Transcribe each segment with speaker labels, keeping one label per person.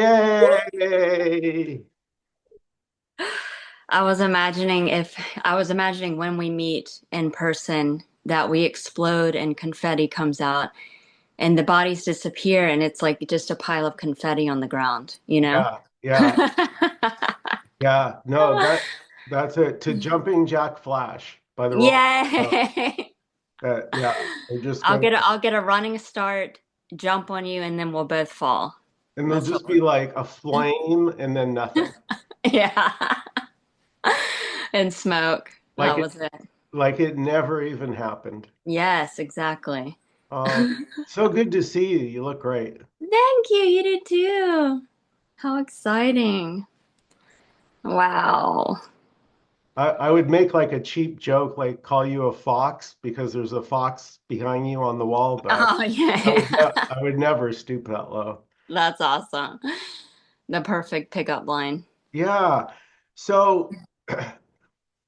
Speaker 1: Yay!
Speaker 2: I was imagining when we meet in person that we explode and confetti comes out and the bodies disappear and it's like just a pile of confetti on the ground, you know?
Speaker 1: Yeah, yeah, yeah. No, that's it. To jumping Jack Flash by the Rolling Stones.
Speaker 2: Yay!
Speaker 1: Yeah, they're just gonna,
Speaker 2: I'll get a running start, jump on you, and then we'll both fall.
Speaker 1: and they'll
Speaker 2: That's what
Speaker 1: just be
Speaker 2: we're
Speaker 1: like a flame and then nothing.
Speaker 2: yeah. And smoke.
Speaker 1: Like
Speaker 2: That
Speaker 1: it,
Speaker 2: was it.
Speaker 1: like it never even happened.
Speaker 2: Yes, exactly.
Speaker 1: Oh, so good to see you. You look great.
Speaker 2: Thank you. You did too. How exciting. Wow.
Speaker 1: I would make like a cheap joke, like call you a fox because there's a fox behind you on the wall, but
Speaker 2: Oh, yeah.
Speaker 1: I would never stoop that low.
Speaker 2: That's awesome. The perfect pickup line.
Speaker 1: Yeah. So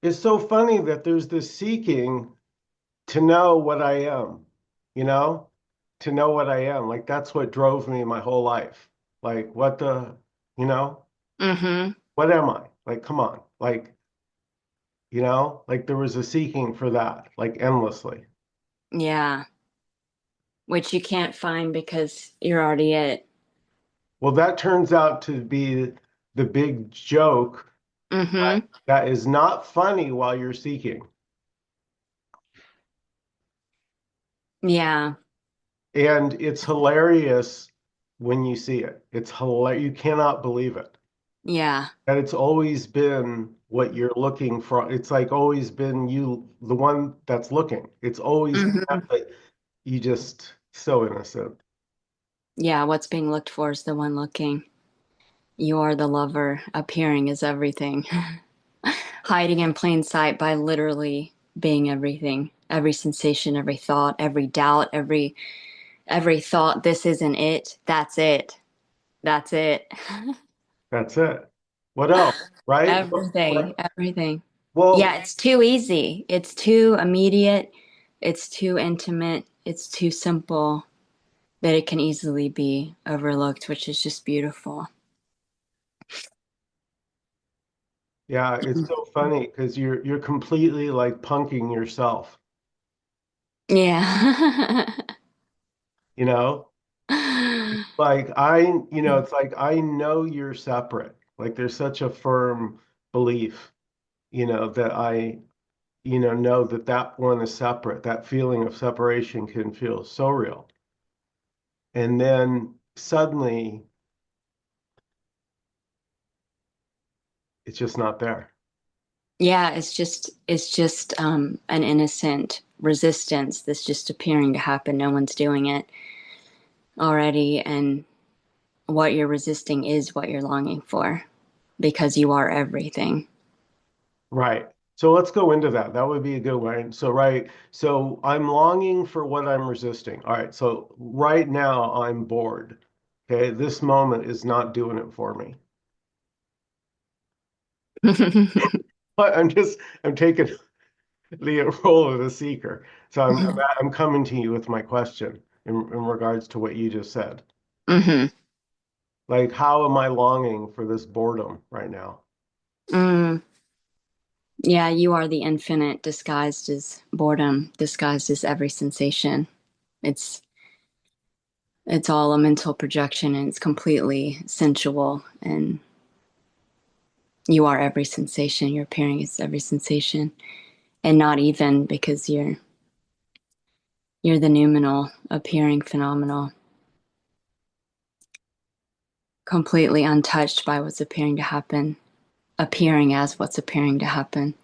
Speaker 1: it's so funny that there's this seeking to know what I am, you know, to know what I am. Like that's what drove me my whole life. Like what the, you know,
Speaker 2: Mm-hmm.
Speaker 1: what am I? Like, come on. Like, like there was a seeking for that, like endlessly.
Speaker 2: Yeah. Which you can't find because you're already it.
Speaker 1: Well, that turns out to be the big joke
Speaker 2: Mm-hmm.
Speaker 1: that is not funny while you're seeking.
Speaker 2: Yeah.
Speaker 1: And it's hilarious when you see it. It's hilarious. You cannot believe it.
Speaker 2: Yeah.
Speaker 1: And it's always been what you're looking for. It's like always been you, the one that's looking. It's always been that,
Speaker 2: Mm-hmm.
Speaker 1: but you just so innocent.
Speaker 2: Yeah. What's being looked for is the one looking. You are the lover. Appearing is everything. Hiding in plain sight by literally being everything. Every sensation, every thought, every doubt, every thought, this isn't it. That's it. That's it.
Speaker 1: That's it. What else? Right?
Speaker 2: Everything, everything.
Speaker 1: Well,
Speaker 2: Yeah, it's too easy. It's too immediate. It's too intimate. It's too simple that it can easily be overlooked, which is just beautiful.
Speaker 1: yeah, it's so funny because you're completely like punking yourself,
Speaker 2: Yeah.
Speaker 1: you know? Like it's like I know you're separate. Like there's such a firm belief, that know that that one is separate. That feeling of separation can feel so real. And then suddenly it's just not there.
Speaker 2: Yeah, it's just an innocent resistance that's just appearing to happen. No one's doing it already, and what you're resisting is what you're longing for because you are everything.
Speaker 1: Right. So let's go into that. That would be a good one. So, right. So I'm longing for what I'm resisting. All right. So right now I'm bored. Okay. This moment is not doing it for me. But I'm taking the role of the seeker. So I'm coming to you with my question in regards to what you just said.
Speaker 2: Hmm.
Speaker 1: Like, how am I longing for this boredom right now?
Speaker 2: Mm. Yeah, you are the infinite disguised as boredom, disguised as every sensation. It's it's all a mental projection and it's completely sensual and you are every sensation. You're appearing as every sensation. And not even because you're the noumenal appearing phenomenal, completely untouched by what's appearing to happen, appearing as what's appearing to happen.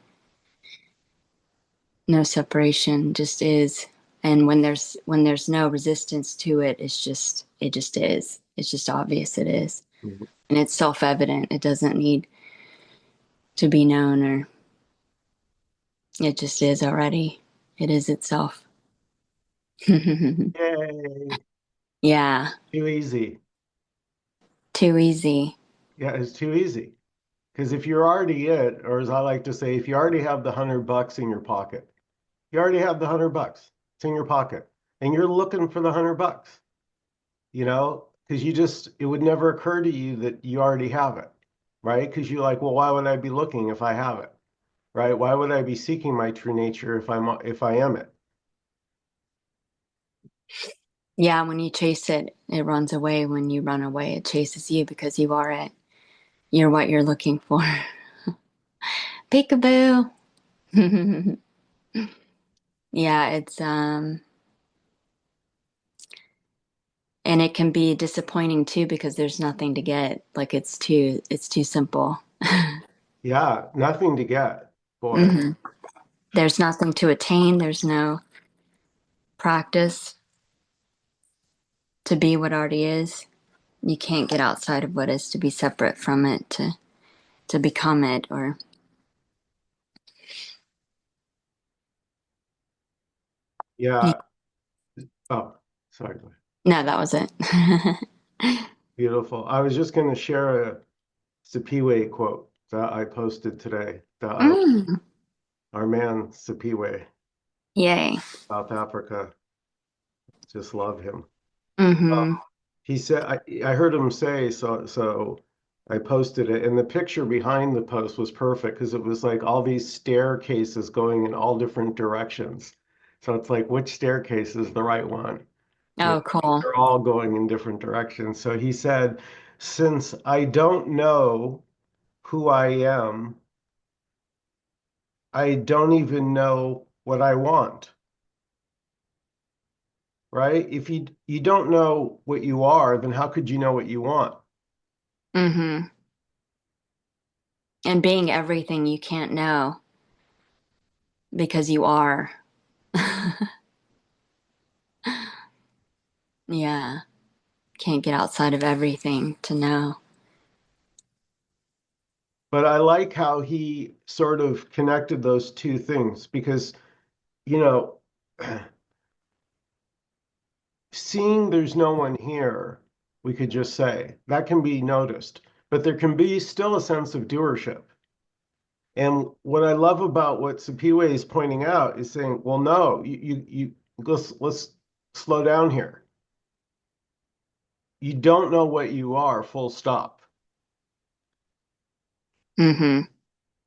Speaker 2: No separation, just is. And when there's no resistance to it, it just is. It's just obvious it is.
Speaker 1: Mhm.
Speaker 2: And it's self-evident. It doesn't need to be known or it just is already. It is itself.
Speaker 1: Yay.
Speaker 2: Yeah,
Speaker 1: Too easy.
Speaker 2: too easy.
Speaker 1: Yeah, it's too easy. Because if you're already it, or as I like to say, if you already have the $100 in your pocket, you already have the $100. It's in your pocket. And you're looking for the $100. because it would never occur to you that you already have it, right? Because you're like, well, why would I be looking if I have it, right? Why would I be seeking my true nature if I am it?
Speaker 2: Yeah, when you chase it, it runs away. When you run away, it chases you because you are it. You're what you're looking for. Peekaboo. Yeah, and it can be disappointing too because there's nothing to get. Like it's too simple.
Speaker 1: Yeah, nothing to get, boy.
Speaker 2: Hmm. There's nothing to attain. There's no practice to be what already is. You can't get outside of what is to be separate from it to become it or yeah.
Speaker 1: Yeah. Oh, sorry.
Speaker 2: No, that was it.
Speaker 1: Beautiful. I was just going to share a Sipiwe quote that I posted today.
Speaker 2: Mm,
Speaker 1: Our man Sipiwe,
Speaker 2: yay.
Speaker 1: South Africa, just love him.
Speaker 2: Mm-hmm.
Speaker 1: He said, I heard him say, so I posted it, and the picture behind the post was perfect because it was like all these staircases going in all different directions. So it's like, which staircase is the right one?
Speaker 2: Oh, cool.
Speaker 1: They're all going in different directions. So he said, since I don't know who I am, I don't even know what I want, right? If you don't know what you are, then how could you know what you want?
Speaker 2: Mm-hmm. And being everything you can't know because you are. Yeah. Can't get outside of everything to know.
Speaker 1: But I like how he sort of connected those two things because, you know, seeing there's no one here, we could just say that can be noticed, but there can be still a sense of doership. And what I love about what Sapiwe is pointing out is saying, well, no, let's slow down here. You don't know what you are, full stop.
Speaker 2: Mm-hmm.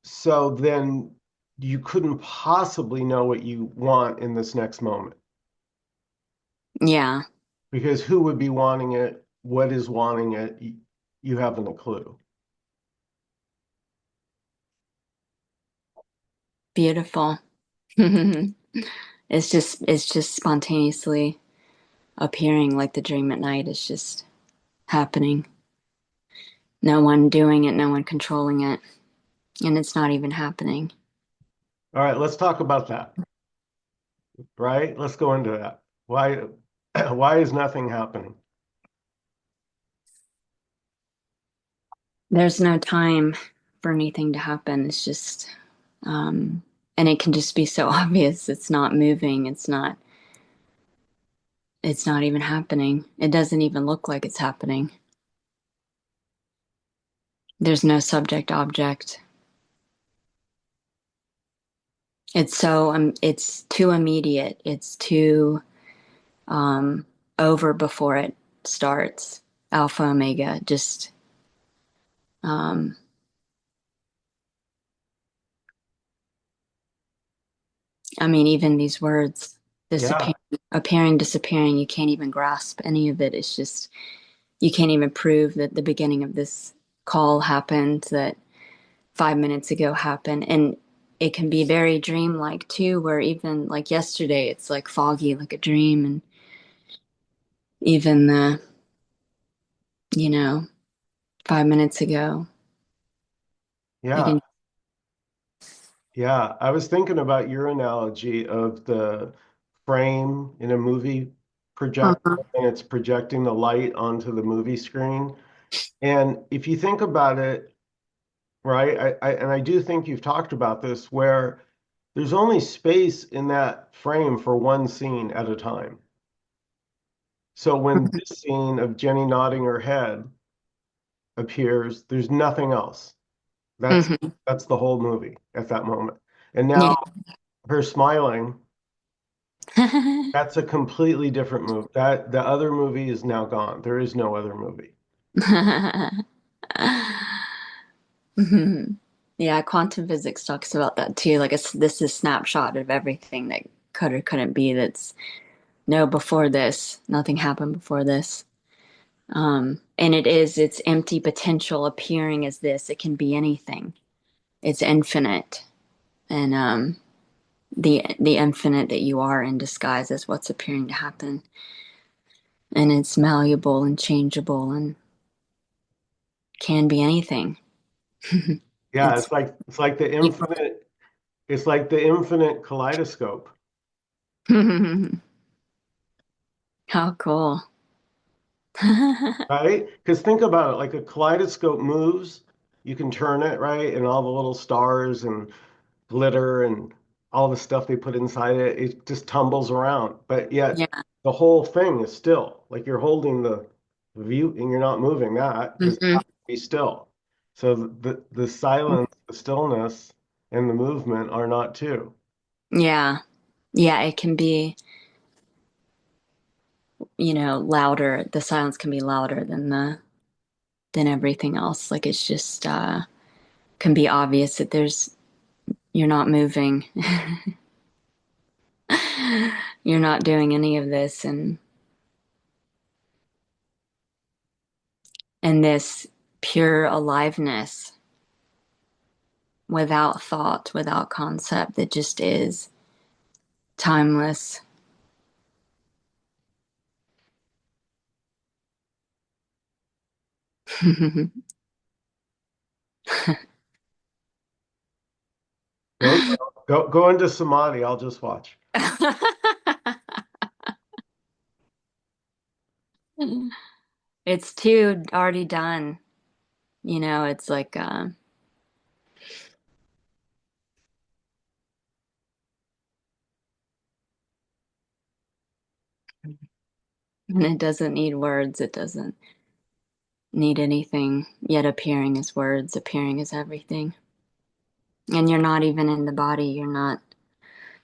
Speaker 1: So then you couldn't possibly know what you want in this next moment
Speaker 2: Yeah.
Speaker 1: because who would be wanting it? What is wanting it? You haven't a clue.
Speaker 2: Beautiful. It's just spontaneously appearing like the dream at night is just happening. No one doing it, no one controlling it, and it's not even happening.
Speaker 1: All right, let's talk about that, right? Let's go into that. Why why is nothing happening?
Speaker 2: There's no time for anything to happen. It's just and it can just be so obvious. It's not moving. It's not even happening. It doesn't even look like it's happening. There's no subject object. It's too immediate. It's too um, over before it starts. Alpha, omega, just um, I mean, even these words,
Speaker 1: Yeah,
Speaker 2: disappearing, appearing, disappearing, you can't even grasp any of it. It's just, you can't even prove that the beginning of this call happened, that 5 minutes ago happened. And it can be very dreamlike too, where even like yesterday, it's like foggy, like a dream. And even you know, 5 minutes ago, you
Speaker 1: yeah,
Speaker 2: can,
Speaker 1: yeah. I was thinking about your analogy of the frame in a movie projector
Speaker 2: uh-huh.
Speaker 1: and it's projecting the light onto the movie screen. And if you think about it, right, and I do think you've talked about this, where there's only space in that frame for one scene at a time. So when this scene of Jenny nodding her head appears, there's nothing else. That's
Speaker 2: Hmm.
Speaker 1: that's the whole movie at that moment. And
Speaker 2: Yeah.
Speaker 1: now her smiling, That's a completely different movie. That the other movie is now gone. There is no other movie.
Speaker 2: Yeah, quantum physics talks about that too. Like it's this is snapshot of everything that could or couldn't be. That's no before this, nothing happened before this. And it's empty potential appearing as this. It can be anything. It's infinite, and the infinite that you are in disguise is what's appearing to happen, and it's malleable and changeable and can be anything.
Speaker 1: Yeah,
Speaker 2: It's
Speaker 1: it's like the infinite. It's like the infinite kaleidoscope.
Speaker 2: how cool.
Speaker 1: Right? Because think about it, like a kaleidoscope moves, you can turn it, right? And all the little stars and glitter and all the stuff they put inside it, it just tumbles around. But yet
Speaker 2: Yeah.
Speaker 1: the whole thing is still. Like you're holding the view and you're not moving that because it
Speaker 2: Hmm.
Speaker 1: has to be still. So the silence, the stillness, and the movement are not two.
Speaker 2: Yeah. Yeah, it can be, louder. The silence can be louder than everything else. Like it's just can be obvious that you're not moving. You're not doing any of this and this pure aliveness without thought, without concept that just is timeless.
Speaker 1: Go go into samadhi. I'll just watch.
Speaker 2: It's too already done. It's like and it doesn't need words. It doesn't need anything. Yet appearing as words, appearing as everything. And you're not even in the body. You're not.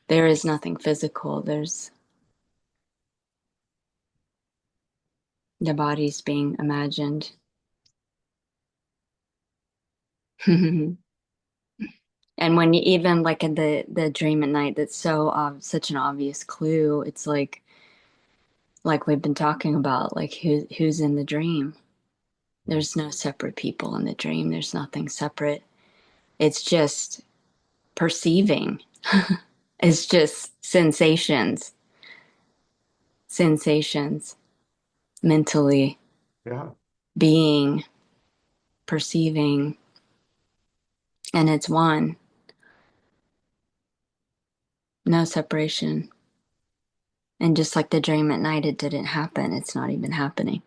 Speaker 2: There is nothing physical. There's the body's being imagined. And when you even like in the dream at night, that's so such an obvious clue. It's like we've been talking about, like who's in the dream. There's no separate people in the dream. There's nothing separate. It's just perceiving. It's just sensations, mentally
Speaker 1: Yeah.
Speaker 2: being, perceiving, and it's one. No separation. And just like the dream at night, it didn't happen. It's not even happening.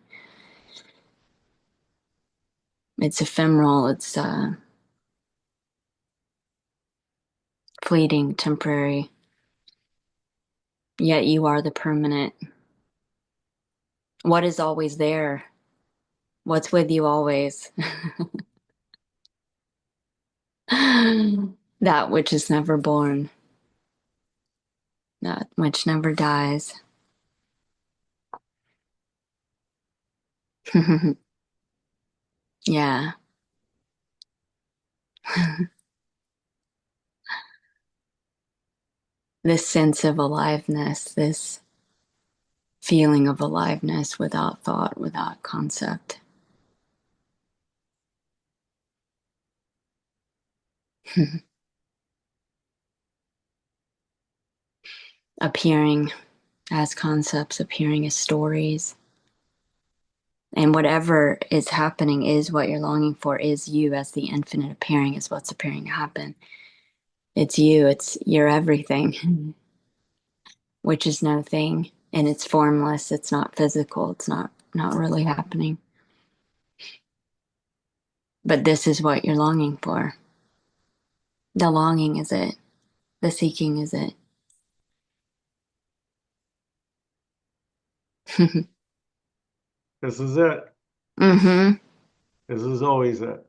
Speaker 2: It's ephemeral. It's fleeting, temporary. Yet you are the permanent. What is always there? What's with you always? That which is never born, that which never dies. Yeah. This sense of aliveness, this feeling of aliveness without thought, without concept. Appearing as concepts, appearing as stories. And whatever is happening is what you're longing for, is you as the infinite appearing, is what's appearing to happen. It's you, it's your everything, which is no thing. And it's formless, it's not physical, it's not really happening. But this is what you're longing for. The longing is it. The seeking is it.
Speaker 1: This is it.
Speaker 2: Mm-hmm.
Speaker 1: This is always it.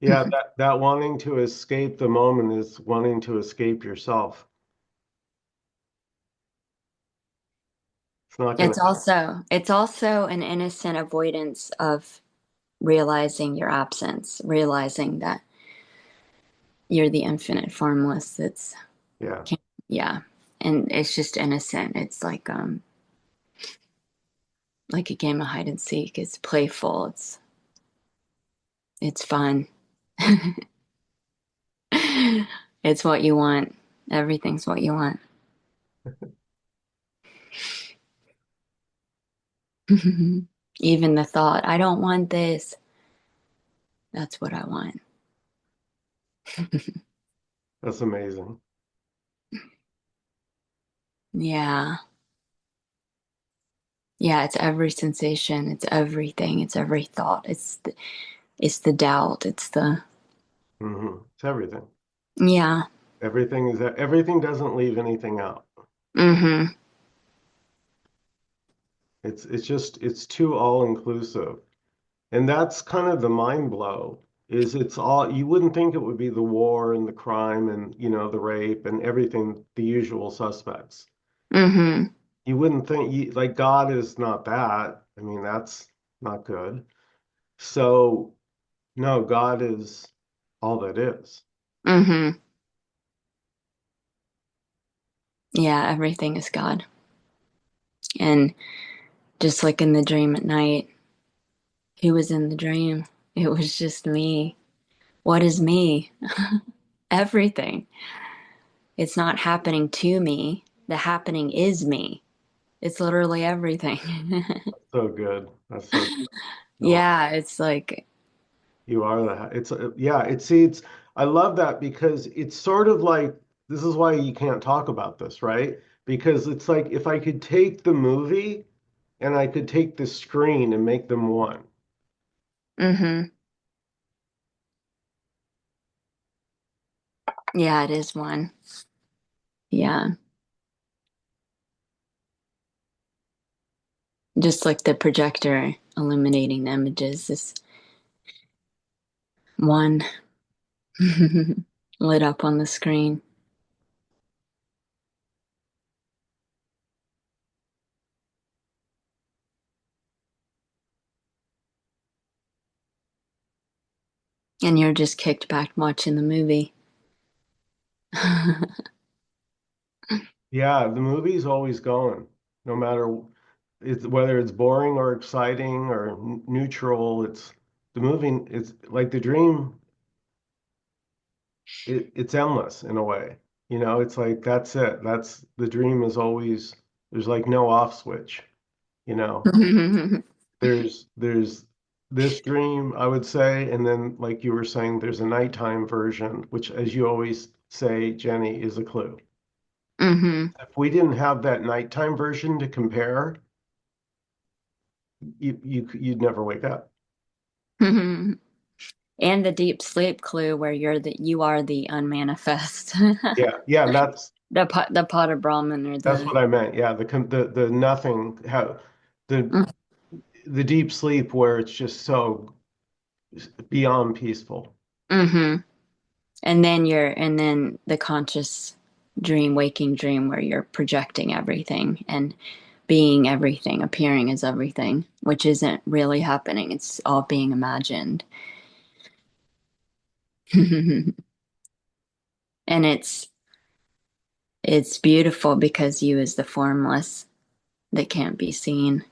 Speaker 1: Yeah, that wanting to escape the moment is wanting to escape yourself. It's not gonna.
Speaker 2: It's also an innocent avoidance of realizing your absence, realizing that you're the infinite formless. It's
Speaker 1: Yeah,
Speaker 2: yeah. And it's just innocent. It's like a game of hide and seek. It's playful. It's fun. It's what you want. Everything's what you want. Even the thought, I don't want this. That's what I want.
Speaker 1: that's amazing.
Speaker 2: Yeah. Yeah, it's every sensation, it's everything, it's every thought. It's the doubt, it's the
Speaker 1: It's everything.
Speaker 2: yeah.
Speaker 1: Everything doesn't leave anything out.
Speaker 2: Mm-hmm.
Speaker 1: It's too all inclusive. And that's kind of the mind blow is it's all you wouldn't think it would be the war and the crime and the rape and everything, the usual suspects.
Speaker 2: Mm-hmm.
Speaker 1: You wouldn't think like God is not that. I mean, that's not good. So no, God is all that is.
Speaker 2: Mm-hmm. Yeah, everything is God. And just like in the dream at night, who was in the dream? It was just me. What is me? Everything. It's not happening to me. The happening is me. It's literally everything.
Speaker 1: So good. That's so good. No,
Speaker 2: Yeah, it's like,
Speaker 1: you are the it's yeah, it's I love that because it's sort of like this is why you can't talk about this, right? Because it's like if I could take the movie and I could take the screen and make them one.
Speaker 2: mm-hmm. Yeah, it is one. Yeah. Just like the projector illuminating the images is one lit up on the screen. And you're just kicked back watching the movie.
Speaker 1: Yeah, the movie's always going, no matter whether it's boring or exciting or neutral. It's the movie. It's like the dream. It's endless in a way. It's like that's it. That's the dream is always there's like no off switch. You know, there's this dream, I would say, and then like you were saying, there's a nighttime version, which, as you always say, Jenny, is a clue.
Speaker 2: hmm
Speaker 1: If we didn't have that nighttime version to compare, you'd never wake up.
Speaker 2: And the deep sleep clue where you are the unmanifest.
Speaker 1: Yeah, yeah, and
Speaker 2: The pot of Brahman or
Speaker 1: that's
Speaker 2: the
Speaker 1: what I meant. Yeah, the nothing, how the the deep sleep where it's just so beyond peaceful.
Speaker 2: mm-hmm. And then the conscious dream, waking dream where you're projecting everything and being everything, appearing as everything, which isn't really happening. It's all being imagined. And it's beautiful because you as the formless that can't be seen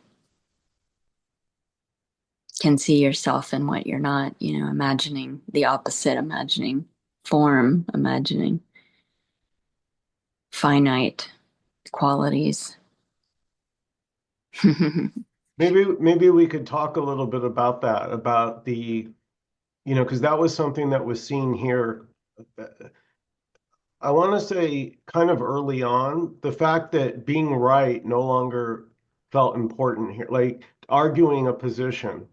Speaker 2: can see yourself in what you're not, imagining the opposite, imagining form, imagining finite qualities.
Speaker 1: Maybe we could talk a little bit about that, about because that was something that was seen here. I want to say kind of early on, the fact that being right no longer felt important here, like arguing a position,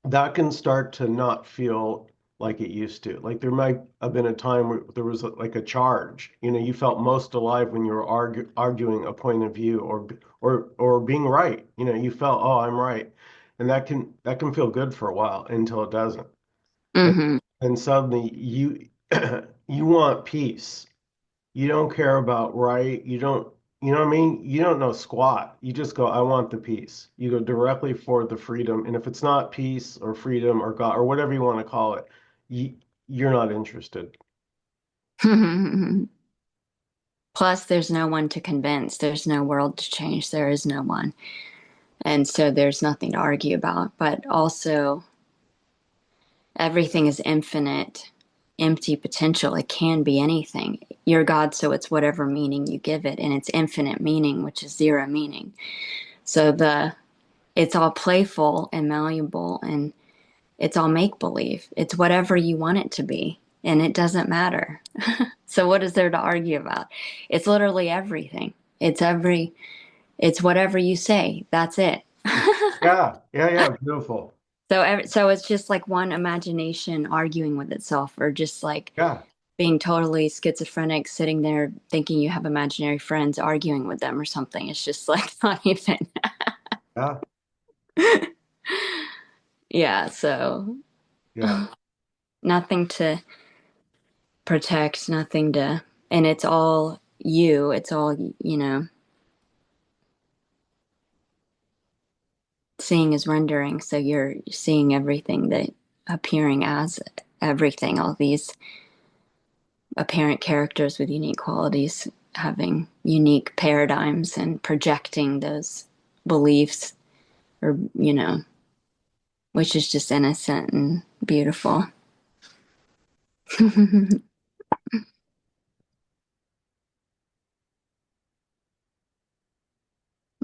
Speaker 1: that can start to not feel like it used to. Like there might have been a time where there was like a charge. You felt most alive when you were arguing a point of view or being right. You felt, oh, I'm right. And that can feel good for a while until it doesn't. And
Speaker 2: hmm
Speaker 1: and suddenly you you want peace. You don't care about right. You don't, you know what I mean? You don't know squat. You just go, I want the peace. You go directly for the freedom. And if it's not peace or freedom or God or whatever you want to call it, you, you're not interested.
Speaker 2: Plus, there's no one to convince. There's no world to change. There is no one. And so there's nothing to argue about. But also, everything is infinite, empty potential. It can be anything. You're God, so it's whatever meaning you give it. And it's infinite meaning, which is zero meaning. So it's all playful and malleable and it's all make believe. It's whatever you want it to be. And it doesn't matter. So what is there to argue about? It's literally everything. It's whatever you say. That's it.
Speaker 1: Yeah, yeah, yeah. Beautiful.
Speaker 2: So it's just like one imagination arguing with itself, or just like
Speaker 1: Yeah,
Speaker 2: being totally schizophrenic, sitting there thinking you have imaginary friends, arguing with them or something. It's just like not even.
Speaker 1: yeah,
Speaker 2: Yeah. So
Speaker 1: yeah.
Speaker 2: nothing to protect, nothing to, and it's all you. It's all, seeing is rendering. So you're seeing everything that appearing as everything, all these apparent characters with unique qualities having unique paradigms and projecting those beliefs, or which is just innocent and beautiful.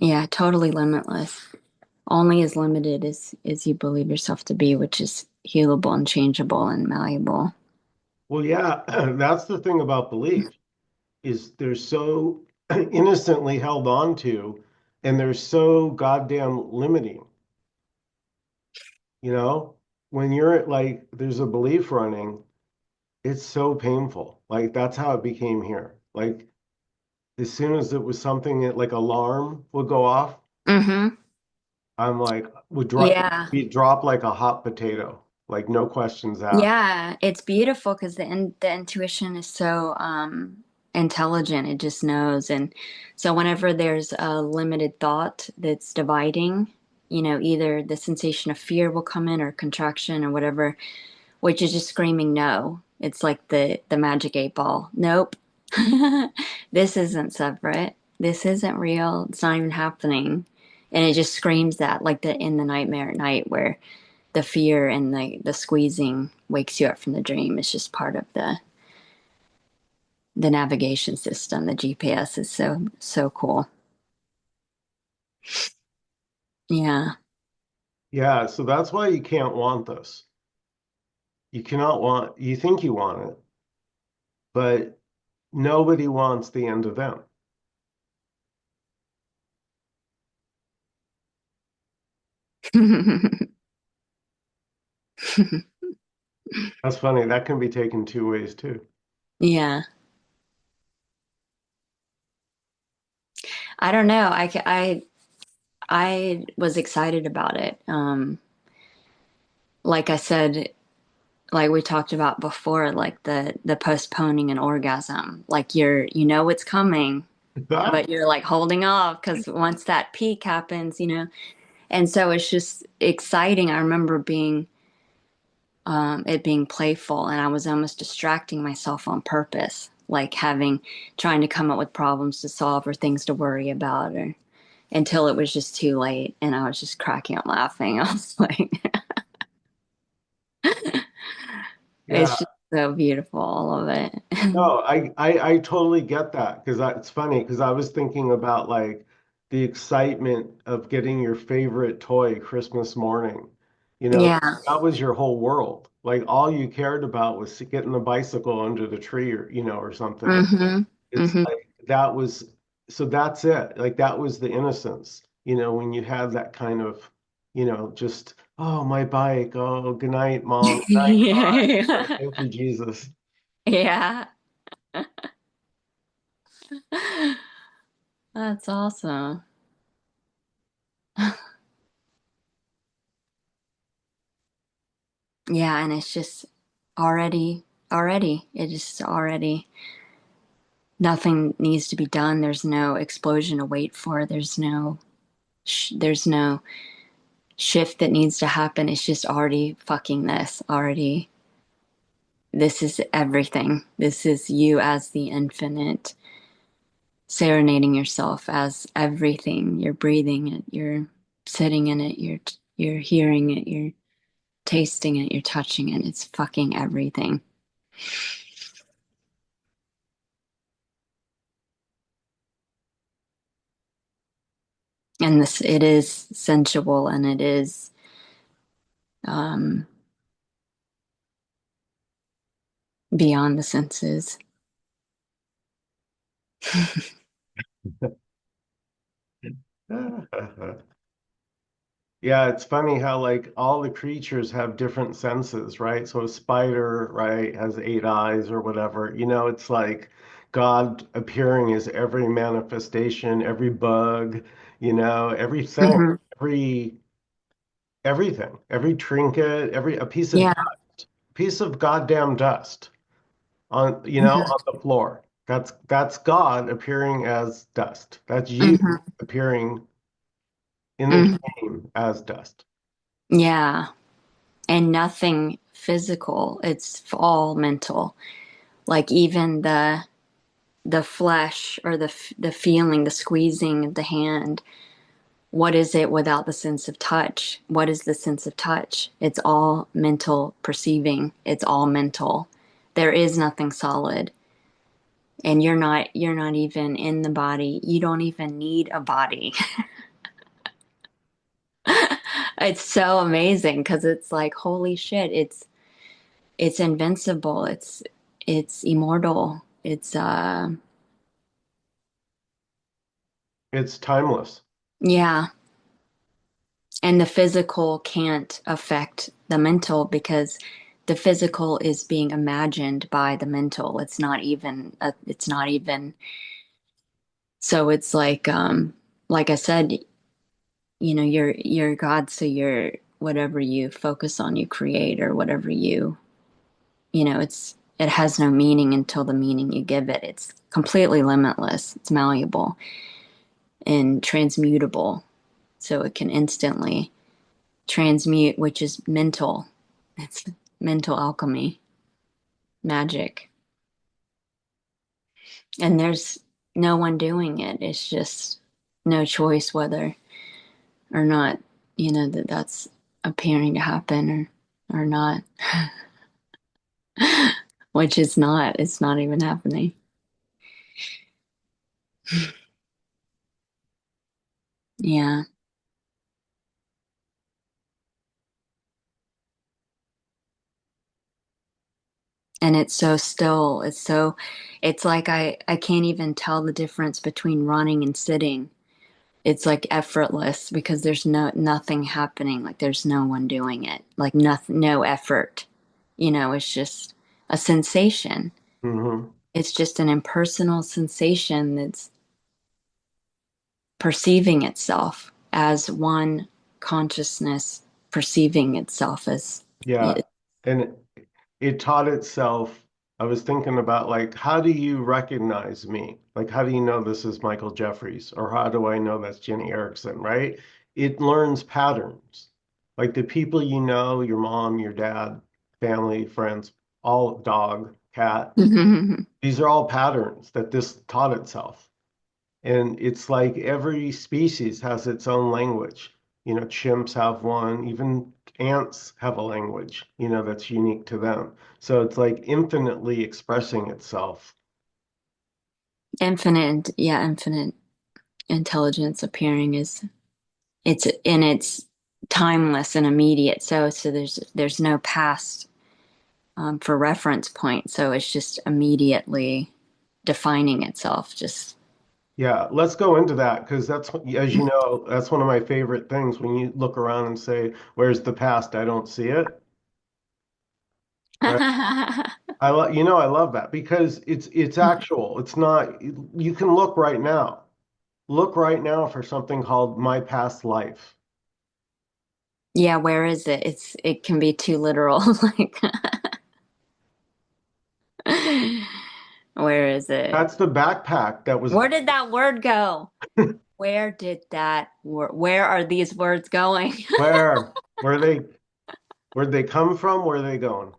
Speaker 2: Yeah, totally limitless. Only as limited as you believe yourself to be, which is healable and changeable and malleable.
Speaker 1: Well, yeah, that's the thing about belief is they're so innocently held on to and they're so goddamn limiting, you know? When you're at like there's a belief running, it's so painful. Like that's how it became here. Like as soon as it was something that, like alarm would go off,
Speaker 2: Mm-hmm.
Speaker 1: I'm like would drop
Speaker 2: Yeah.
Speaker 1: be drop like a hot potato, like no questions asked.
Speaker 2: Yeah, it's beautiful because the intuition is so intelligent. It just knows. And so whenever there's a limited thought that's dividing, either the sensation of fear will come in or contraction or whatever, which is just screaming no. It's like the magic 8 ball. Nope. This isn't separate. This isn't real. It's not even happening. And it just screams that, like the in the nightmare at night where the fear and the squeezing wakes you up from the dream. It's just part of the navigation system. The GPS is so cool. Yeah.
Speaker 1: Yeah, so that's why you can't want this. You cannot want, you think you want it, but nobody wants the end of them. That's funny. That can be taken two ways too.
Speaker 2: Yeah. I don't know. I was excited about it. Like I said, like we talked about before, like the postponing an orgasm. Like it's coming, but you're like holding off because once that peak happens, and so it's just exciting. I remember it being playful, and I was almost distracting myself on purpose, like trying to come up with problems to solve or things to worry about, or until it was just too late, and I was just cracking up laughing. I was like,
Speaker 1: Yeah.
Speaker 2: it's just so beautiful, all of it.
Speaker 1: No, I totally get that because it's funny because I was thinking about like the excitement of getting your favorite toy Christmas morning. You know,
Speaker 2: Yeah.
Speaker 1: that was your whole world. Like all you cared about was getting the bicycle under the tree or, or something.
Speaker 2: Mm-hmm.
Speaker 1: It's
Speaker 2: Mm-hmm.
Speaker 1: like that was so that's it. Like that was the innocence, when you have that kind of, just, oh, my bike. Oh, good night, mom. Good night, God.
Speaker 2: Yeah.
Speaker 1: Thank you, Jesus.
Speaker 2: Yeah. That's awesome. Yeah, and it's just already, already. It is already, nothing needs to be done. There's no explosion to wait for. There's no shift that needs to happen. It's just already fucking this. Already, this is everything. This is you as the infinite, serenading yourself as everything. You're breathing it. You're sitting in it. You're hearing it. You're tasting it. You're touching it. It's fucking everything. And this, it is sensual and it is um, beyond the senses.
Speaker 1: Yeah, it's funny how like all the creatures have different senses, right? So a spider, right, has eight eyes or whatever. It's like God appearing as every manifestation, every bug, everything,
Speaker 2: Hmm.
Speaker 1: every everything, every trinket, every a
Speaker 2: Yeah.
Speaker 1: piece of goddamn dust on,
Speaker 2: Hmm.
Speaker 1: on the floor. That's God appearing as dust. That's you
Speaker 2: Hmm.
Speaker 1: appearing in the
Speaker 2: Hmm.
Speaker 1: dream as dust.
Speaker 2: Yeah. And nothing physical. It's all mental. Like even the flesh or the feeling, the squeezing of the hand. What is it without the sense of touch? What is the sense of touch? It's all mental perceiving. It's all mental. There is nothing solid. And you're not even in the body. You don't even need a body. It's so amazing because it's like holy shit, it's invincible. It's immortal. It's
Speaker 1: It's timeless.
Speaker 2: yeah. And the physical can't affect the mental because the physical is being imagined by the mental. It's not even so it's like I said, you're God, so you're whatever you focus on, you create, or whatever it has no meaning until the meaning you give it. It's completely limitless. It's malleable and transmutable. So it can instantly transmute, which is mental. It's mental alchemy, magic. And there's no one doing it. It's just no choice whether or not, that's appearing to happen or not, which is not, it's not even happening. Yeah. And it's so still. It's like I can't even tell the difference between running and sitting. It's like effortless because there's nothing happening. Like there's no one doing it. Like nothing, no effort. It's just a sensation.
Speaker 1: Hmm.
Speaker 2: It's just an impersonal sensation that's perceiving itself as one consciousness perceiving itself as
Speaker 1: Yeah.
Speaker 2: it.
Speaker 1: And it taught itself. I was thinking about like, how do you recognize me? Like, how do you know this is Michael Jeffries? Or how do I know that's Jenny Erickson, right? It learns patterns. Like the people your mom, your dad, family, friends, all dog, cat, these are all patterns that this taught itself. And it's like every species has its own language. Chimps have one, even ants have a language, that's unique to them. So it's like infinitely expressing itself.
Speaker 2: Infinite intelligence appearing is it's timeless and immediate. So there's no past for reference point. So it's just immediately defining itself. Just
Speaker 1: Yeah, let's go into that because as you know, that's one of my favorite things when you look around and say, "Where's the past? I don't see it." Right? I love that because it's actual. It's not, you can look right now. Look right now for something called my past life.
Speaker 2: yeah, where is it? It can be too literal. Like Where is it?
Speaker 1: That's the backpack that was
Speaker 2: Where did that word go? Where did that word, where are these words going?
Speaker 1: where they where'd they come from? Where are they going?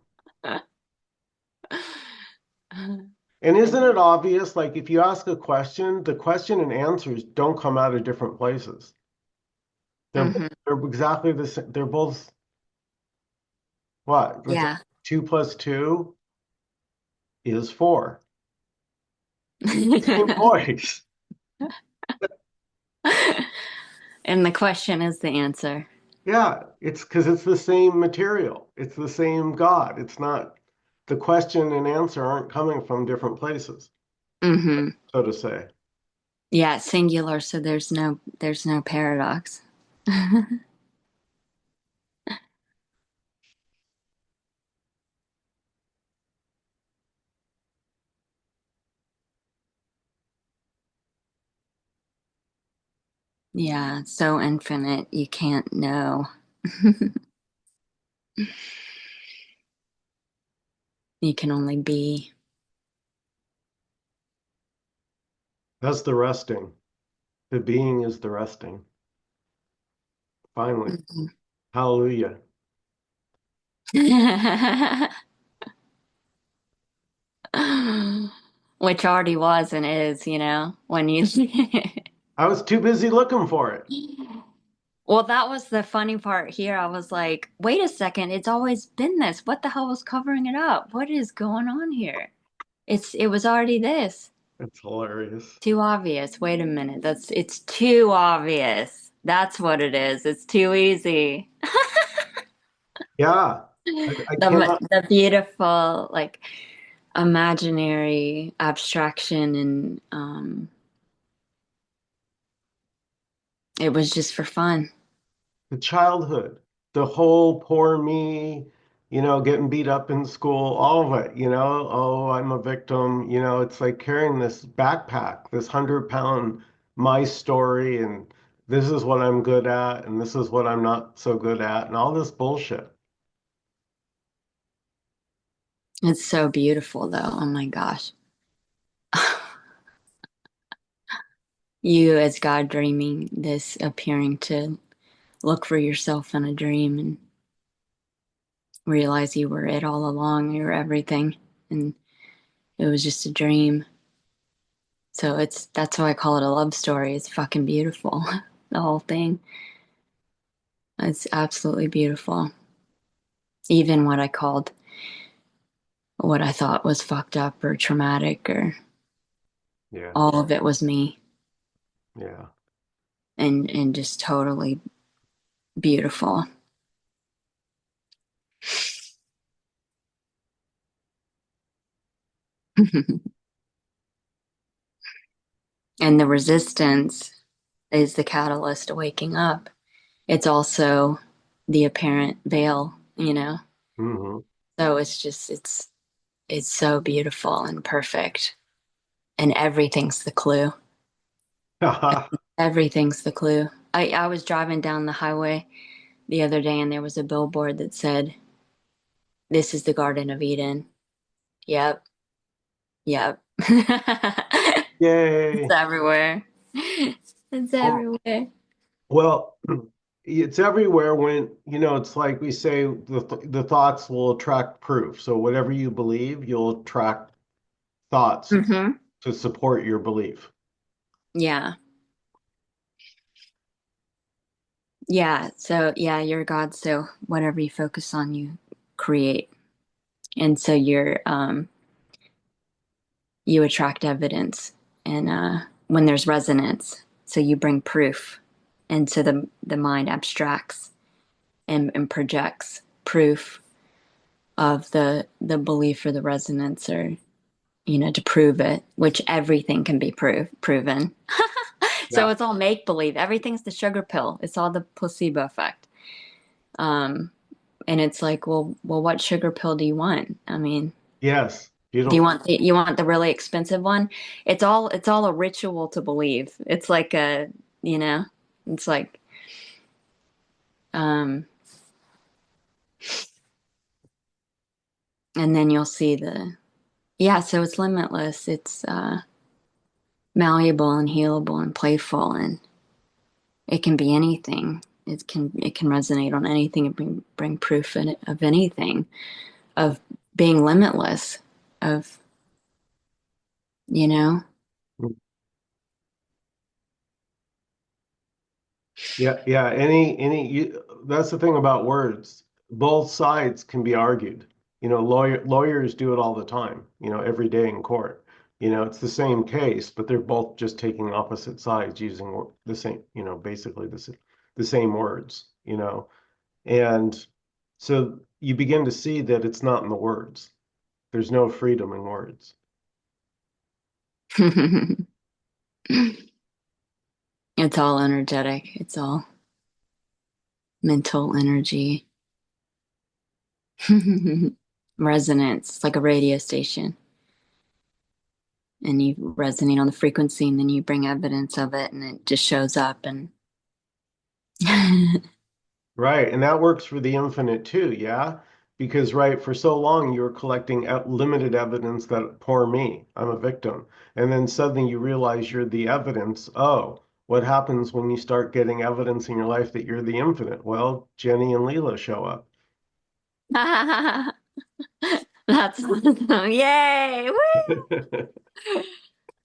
Speaker 1: And isn't it obvious? Like if you ask a question, the question and answers don't come out of different places.
Speaker 2: Hmm.
Speaker 1: They're exactly the same. They're both what? It's
Speaker 2: Yeah.
Speaker 1: 2 plus 2 is 4. Same voice.
Speaker 2: And the question is the answer.
Speaker 1: Yeah, it's because it's the same material. It's the same God. It's not the question and answer aren't coming from different places,
Speaker 2: Hmm.
Speaker 1: so to say.
Speaker 2: Yeah, singular, so there's no paradox. Yeah, so infinite, you can't know. You can only be.
Speaker 1: That's the resting. The being is the resting. Finally.
Speaker 2: Mhm.
Speaker 1: Hallelujah.
Speaker 2: Which already was and is, when you.
Speaker 1: I was too busy looking for it.
Speaker 2: Well, that was the funny part here. I was like, wait a second, it's always been this. What the hell was covering it up? What is going on here? It was already this.
Speaker 1: It's hilarious.
Speaker 2: Too obvious. Wait a minute. It's too obvious. That's what it is. It's too easy.
Speaker 1: Yeah. I cannot.
Speaker 2: The beautiful, like, imaginary abstraction, and it was just for fun.
Speaker 1: The childhood, the whole poor me, getting beat up in school, all of it, oh, I'm a victim, it's like carrying this backpack, this 100-pound my story, and this is what I'm good at, and this is what I'm not so good at, and all this bullshit.
Speaker 2: It's so beautiful, though. Oh my gosh. You as God dreaming this, appearing to look for yourself in a dream and realize you were it all along, you were everything, and it was just a dream. So that's why I call it a love story. It's fucking beautiful. The whole thing. It's absolutely beautiful. Even what I thought was fucked up or traumatic, or
Speaker 1: Yeah,
Speaker 2: all of it was me,
Speaker 1: yeah.
Speaker 2: and just totally beautiful. And the resistance is the catalyst to waking up. It's also the apparent veil.
Speaker 1: Hmm.
Speaker 2: So it's so beautiful and perfect. And everything's the clue. Everything's the clue. I was driving down the highway the other day, and there was a billboard that said, "This is the Garden of Eden." Yep, yep. It's
Speaker 1: Yay.
Speaker 2: everywhere. It's
Speaker 1: Oh,
Speaker 2: everywhere.
Speaker 1: well, it's everywhere when, it's like we say the thoughts will attract proof. So whatever you believe, you'll attract thoughts
Speaker 2: Hmm.
Speaker 1: to support your belief.
Speaker 2: Yeah. Yeah. So yeah, you're God. So whatever you focus on, you create. And so you attract evidence, and when there's resonance, so you bring proof. And so the mind abstracts and projects proof of the belief or the resonance, or to prove it, which everything can be proven. So
Speaker 1: Yeah.
Speaker 2: it's all make believe. Everything's the sugar pill. It's all the placebo effect. Um, and it's like, well, what sugar pill do you want? I mean,
Speaker 1: Yes.
Speaker 2: do
Speaker 1: Beautiful.
Speaker 2: you want the really expensive one? It's all a ritual to believe. It's like you know, it's like um, and then you'll see Yeah, so it's limitless. It's malleable and healable and playful, and it can be anything. It can resonate on anything and bring proof of anything, of being limitless, of, you know.
Speaker 1: Yeah, yeah. That's the thing about words. Both sides can be argued. Lawyers do it all the time, every day in court. It's the same case, but they're both just taking opposite sides using the same, basically the same words, And so you begin to see that it's not in the words. There's no freedom in words.
Speaker 2: It's all energetic. It's all mental energy. Resonance, like a radio station. And you resonate on the frequency, and then you bring evidence of it, and it just shows up. And
Speaker 1: Right, and that works for the infinite too, yeah? Because, right, for so long you were collecting limited evidence that poor me, I'm a victim. And then suddenly you realize you're the evidence. Oh, what happens when you start getting evidence in your life that you're the infinite? Well, Jenny and Leela show up.
Speaker 2: that's yay! Woo!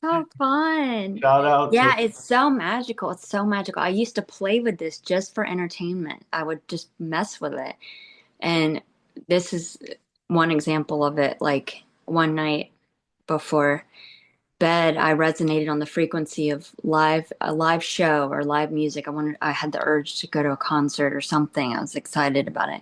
Speaker 2: How fun.
Speaker 1: Shout out to,
Speaker 2: Yeah, it's so magical. It's so magical. I used to play with this just for entertainment. I would just mess with it. And this is one example of it. Like one night before bed, I resonated on the frequency of a live show or live music. I had the urge to go to a concert or something. I was excited about it.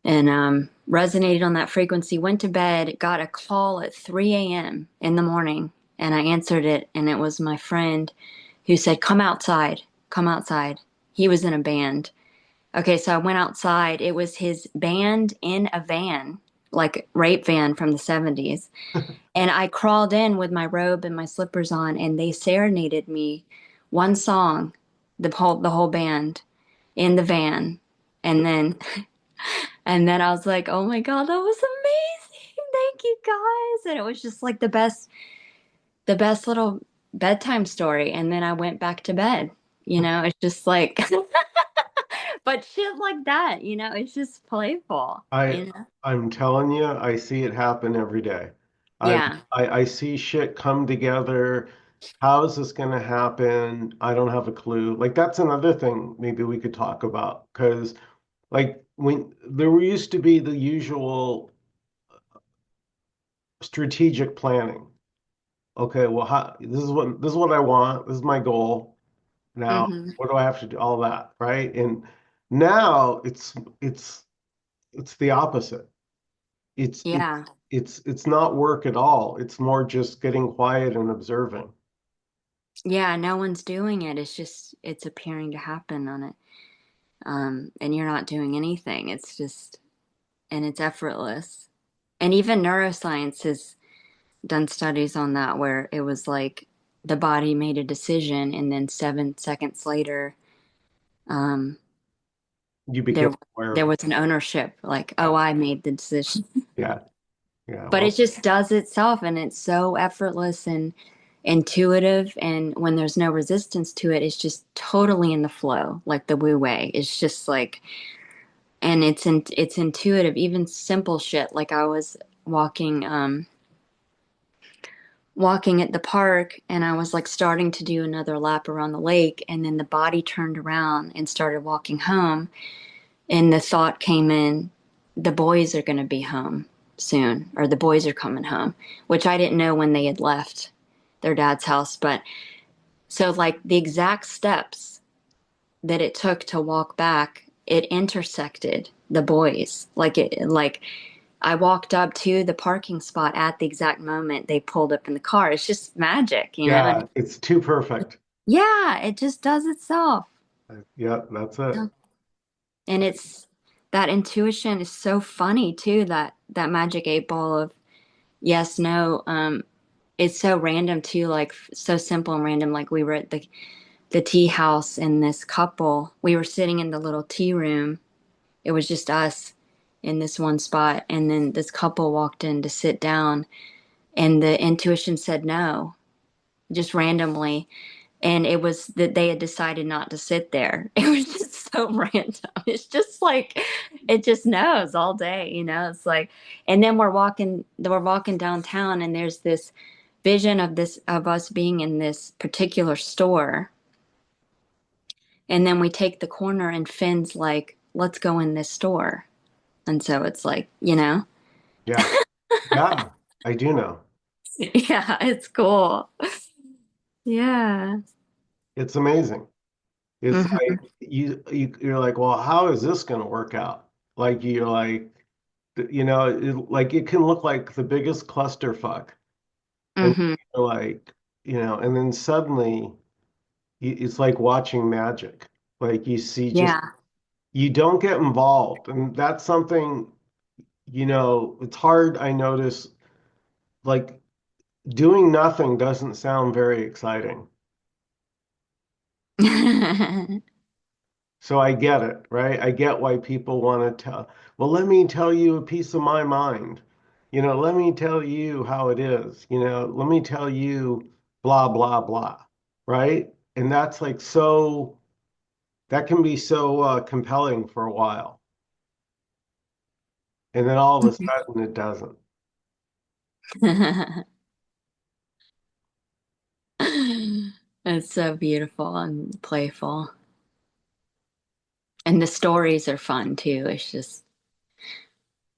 Speaker 2: And resonated on that frequency, went to bed, got a call at 3 a.m. in the morning, and I answered it, and it was my friend who said, "Come outside, come outside." He was in a band. Okay, so I went outside. It was his band in a van, like rape van from the 70s. And I crawled in with my robe and my slippers on, and they serenaded me one song, the whole band in the van. And then I was like, "Oh my God, that was amazing. Thank you guys." And it was just like the best little bedtime story. And then I went back to bed. It's just like but shit like that, it's just playful,
Speaker 1: I I'm telling you, I see it happen every day. I
Speaker 2: Yeah.
Speaker 1: I see shit come together. How is this going to happen? I don't have a clue. Like that's another thing maybe we could talk about because like when there used to be the usual strategic planning. Okay, well, this is what I want. This is my goal. Now,
Speaker 2: Hmm.
Speaker 1: what do I have to do? All that, right? And now it's the opposite. It's it's
Speaker 2: Yeah.
Speaker 1: it's not work at all. It's more just getting quiet and observing.
Speaker 2: Yeah, no one's doing it. It's appearing to happen on it. And you're not doing anything. And it's effortless. And even neuroscience has done studies on that where it was like the body made a decision, and then 7 seconds later, um,
Speaker 1: You became
Speaker 2: there
Speaker 1: aware
Speaker 2: there
Speaker 1: of it.
Speaker 2: was an ownership, like,
Speaker 1: Yeah,
Speaker 2: oh, I made the decision.
Speaker 1: yeah, yeah.
Speaker 2: But it
Speaker 1: Well,
Speaker 2: just does itself, and it's so effortless and intuitive. And when there's no resistance to it, it's just totally in the flow, like the Wu Wei. It's just like, and it's intuitive, even simple shit. Like I was walking, walking at the park, and I was like starting to do another lap around the lake, and then the body turned around and started walking home, and the thought came in, the boys are going to be home soon, or the boys are coming home, which I didn't know when they had left their dad's house. But so, like, the exact steps that it took to walk back, it intersected the boys. Like I walked up to the parking spot at the exact moment they pulled up in the car. It's just magic. And
Speaker 1: yeah, it's too perfect.
Speaker 2: yeah, it just does itself.
Speaker 1: Yeah, that's it.
Speaker 2: And it's that intuition is so funny too, that magic 8 ball of yes, no. It's so random too, like so simple and random. Like we were at the tea house, and this couple, we were sitting in the little tea room. It was just us in this one spot, and then this couple walked in to sit down, And the intuition said no, just randomly. And it was that they had decided not to sit there. It was just so random. It's just like it just knows all day, you know. It's like, and then we're walking downtown, and there's this vision of this of us being in this particular store, and then we take the corner, and Finn's like, "Let's go in this store," and so it's like, you know,
Speaker 1: Yeah. Yeah. I do know.
Speaker 2: yeah, it's cool. Yeah.
Speaker 1: It's amazing. It's
Speaker 2: Hmm.
Speaker 1: like you're like, well, how is this going to work out? Like you're like, like it can look like the biggest clusterfuck, and
Speaker 2: Hmm.
Speaker 1: you're like, and then suddenly it's like watching magic. Like you see, just
Speaker 2: Yeah.
Speaker 1: you don't get involved, and that's something, it's hard. I notice, like doing nothing doesn't sound very exciting. So I get it, right? I get why people want to tell, well, let me tell you a piece of my mind. Let me tell you how it is. Let me tell you blah, blah, blah, right? And that's like that can be so compelling for a while. And then all of a sudden it doesn't.
Speaker 2: It's so beautiful and playful. And the stories are fun too. It's just,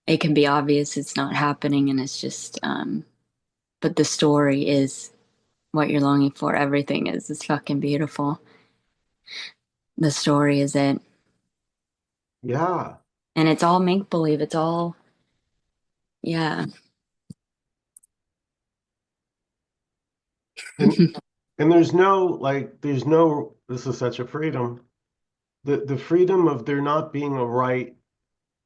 Speaker 2: it can be obvious it's not happening and it's just, but the story is what you're longing for. Everything is. It's fucking beautiful. The story is it.
Speaker 1: Yeah.
Speaker 2: And it's all make believe. It's all, yeah.
Speaker 1: And and this is such a freedom. The freedom of there not being a right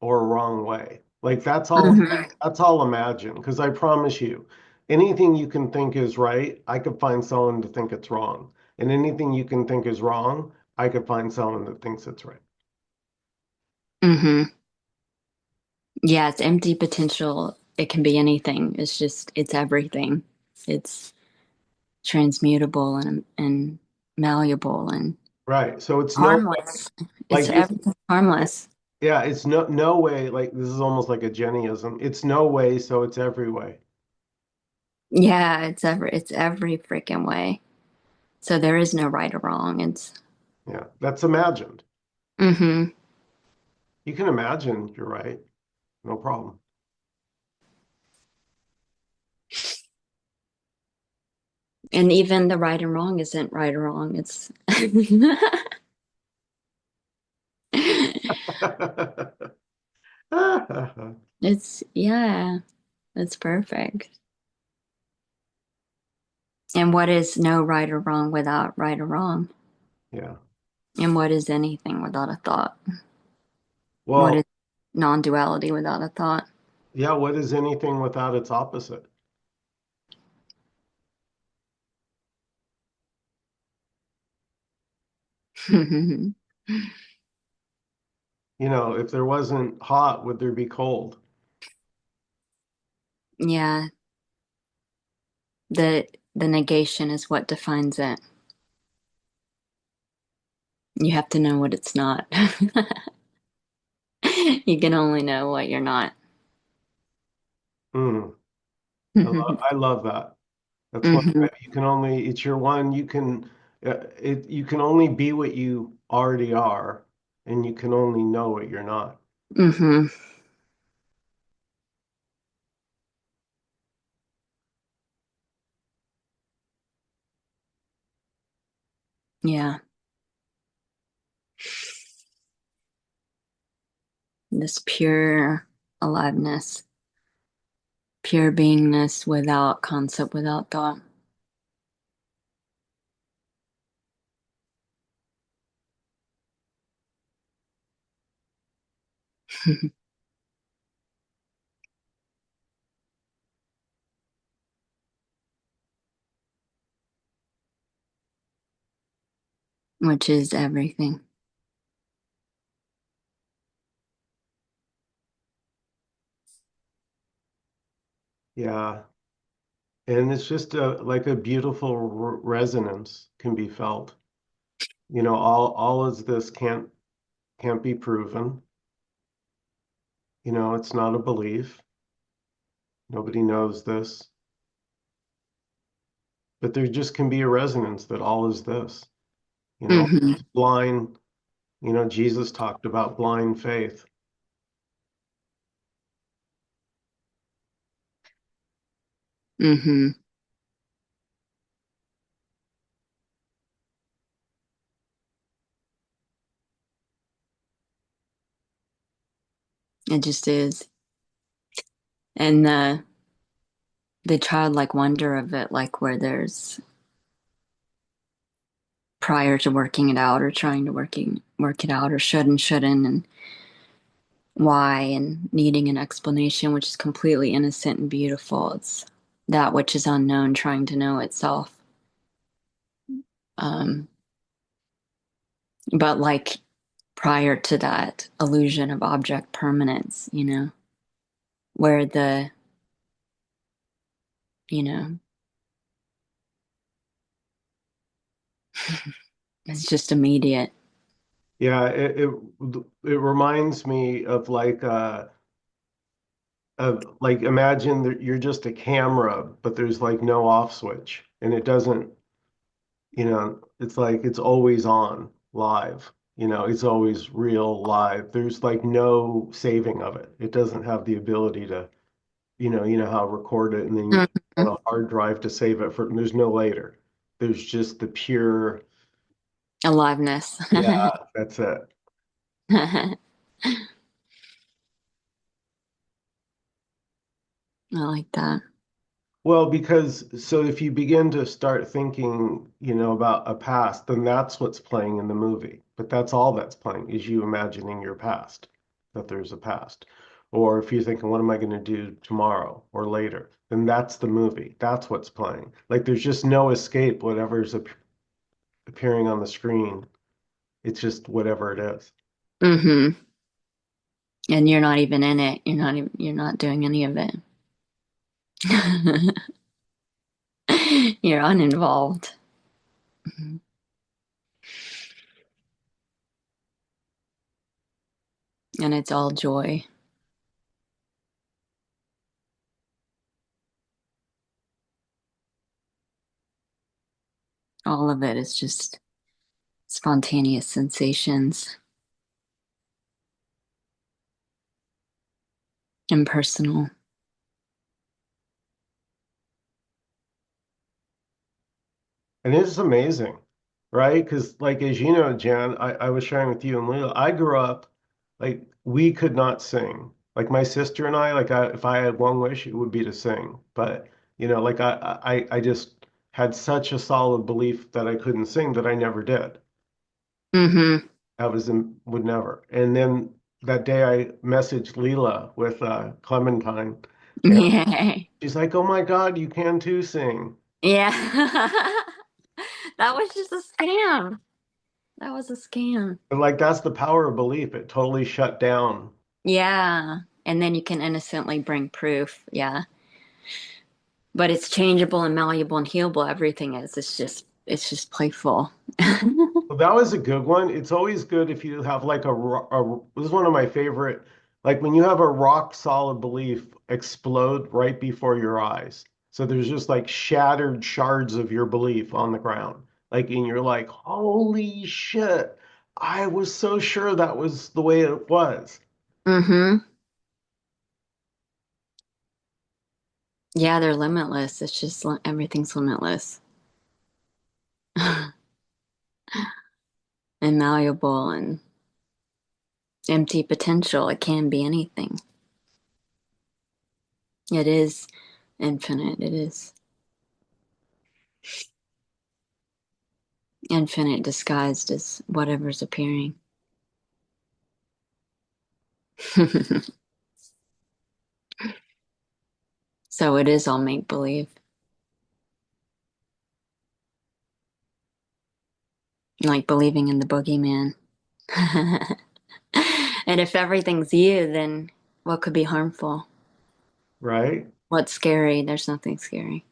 Speaker 1: or a wrong way. Like
Speaker 2: Hmm.
Speaker 1: that's all imagined. Because I promise you, anything you can think is right, I could find someone to think it's wrong. And anything you can think is wrong, I could find someone that thinks it's right.
Speaker 2: Hmm. Yeah, it's empty potential. It can be anything. It's just, it's everything. It's transmutable and malleable and
Speaker 1: Right. So it's no
Speaker 2: harmless. It's
Speaker 1: like it's
Speaker 2: everything harmless.
Speaker 1: yeah, it's no way, like this is almost like a Jennyism. It's no way, so it's every way.
Speaker 2: Yeah, it's every freaking way. So there is no right or wrong. It's
Speaker 1: Yeah. That's imagined.
Speaker 2: hmm.
Speaker 1: You can imagine you're right. No problem.
Speaker 2: And even the right and wrong isn't right or wrong. It's it's yeah, it's perfect. And what is no right or wrong without right or wrong?
Speaker 1: Yeah.
Speaker 2: And what is anything without a thought? What
Speaker 1: Well,
Speaker 2: is non-duality without a thought?
Speaker 1: yeah, what is anything without its opposite? If there wasn't hot, would there be cold?
Speaker 2: Yeah, the negation is what defines it. You have to know what it's not. You can only know what you're not.
Speaker 1: Mm,
Speaker 2: Hmm.
Speaker 1: I love that. That's what you can only, it's your one, you can only be what you already are, and you can only know what you're not.
Speaker 2: Hmm. Yeah, this pure aliveness, pure beingness without concept, without thought, which is everything.
Speaker 1: Yeah. And it's just like a beautiful resonance can be felt. All of this can't be proven. It's not a belief. Nobody knows this, but there just can be a resonance that all is this.
Speaker 2: Hmm.
Speaker 1: Blind, Jesus talked about blind faith.
Speaker 2: Hmm. It just is. And the childlike wonder of it, like where there's prior to working it out or trying to work it out or should and shouldn't and why and needing an explanation, which is completely innocent and beautiful. It's that which is unknown trying to know itself. Um, but like prior to that illusion of object permanence, where you know, it's just immediate.
Speaker 1: Yeah, it reminds me of like imagine that you're just a camera, but there's like no off switch, and it doesn't, it's like it's always on live. It's always real live. There's like no saving of it. It doesn't have the ability to, how record it and then you put
Speaker 2: Mhm.
Speaker 1: on a hard drive to save it for, there's no later. There's just the pure,
Speaker 2: Aliveness.
Speaker 1: yeah, that's it.
Speaker 2: I like that.
Speaker 1: Well, because so if you begin to start thinking, about a past, then that's what's playing in the movie. But that's all that's playing is you imagining your past, that there's a past. Or if you're thinking, what am I going to do tomorrow or later? Then that's the movie. That's what's playing. Like there's just no escape, whatever's appearing on the screen. It's just whatever it is.
Speaker 2: Hmm. And you're not even in it. You're not doing any of it. You're uninvolved. And it's all joy. All of it is just spontaneous sensations, impersonal.
Speaker 1: And it's amazing, right? Because, like, as you know, Jan, I was sharing with you and Leila, I grew up like we could not sing. Like my sister and I, if I had one wish, it would be to sing. But, like I just had such a solid belief that I couldn't sing that I never did.
Speaker 2: Hmm.
Speaker 1: I would never. And then that day I messaged Leila with Clementine, and
Speaker 2: Yeah.
Speaker 1: she's like, "Oh my God, you can too sing."
Speaker 2: Yeah. That was just a scam. That was a scam.
Speaker 1: And like that's the power of belief. It totally shut down.
Speaker 2: Yeah. And then you can innocently bring proof. Yeah. But it's changeable and malleable and healable. Everything is. It's just playful.
Speaker 1: Well, that was a good one. It's always good if you have like this is one of my favorite, like when you have a rock solid belief explode right before your eyes. So there's just like shattered shards of your belief on the ground. Like, and you're like, holy shit, I was so sure that was the way it was.
Speaker 2: Hmm. Yeah, they're limitless. It's just everything's limitless and malleable and empty potential. It can be anything. It is infinite. It is infinite disguised as whatever's appearing. So it is all make believe, like believing in the boogeyman. And if everything's you, then what could be harmful?
Speaker 1: Right?
Speaker 2: What's scary? There's nothing scary.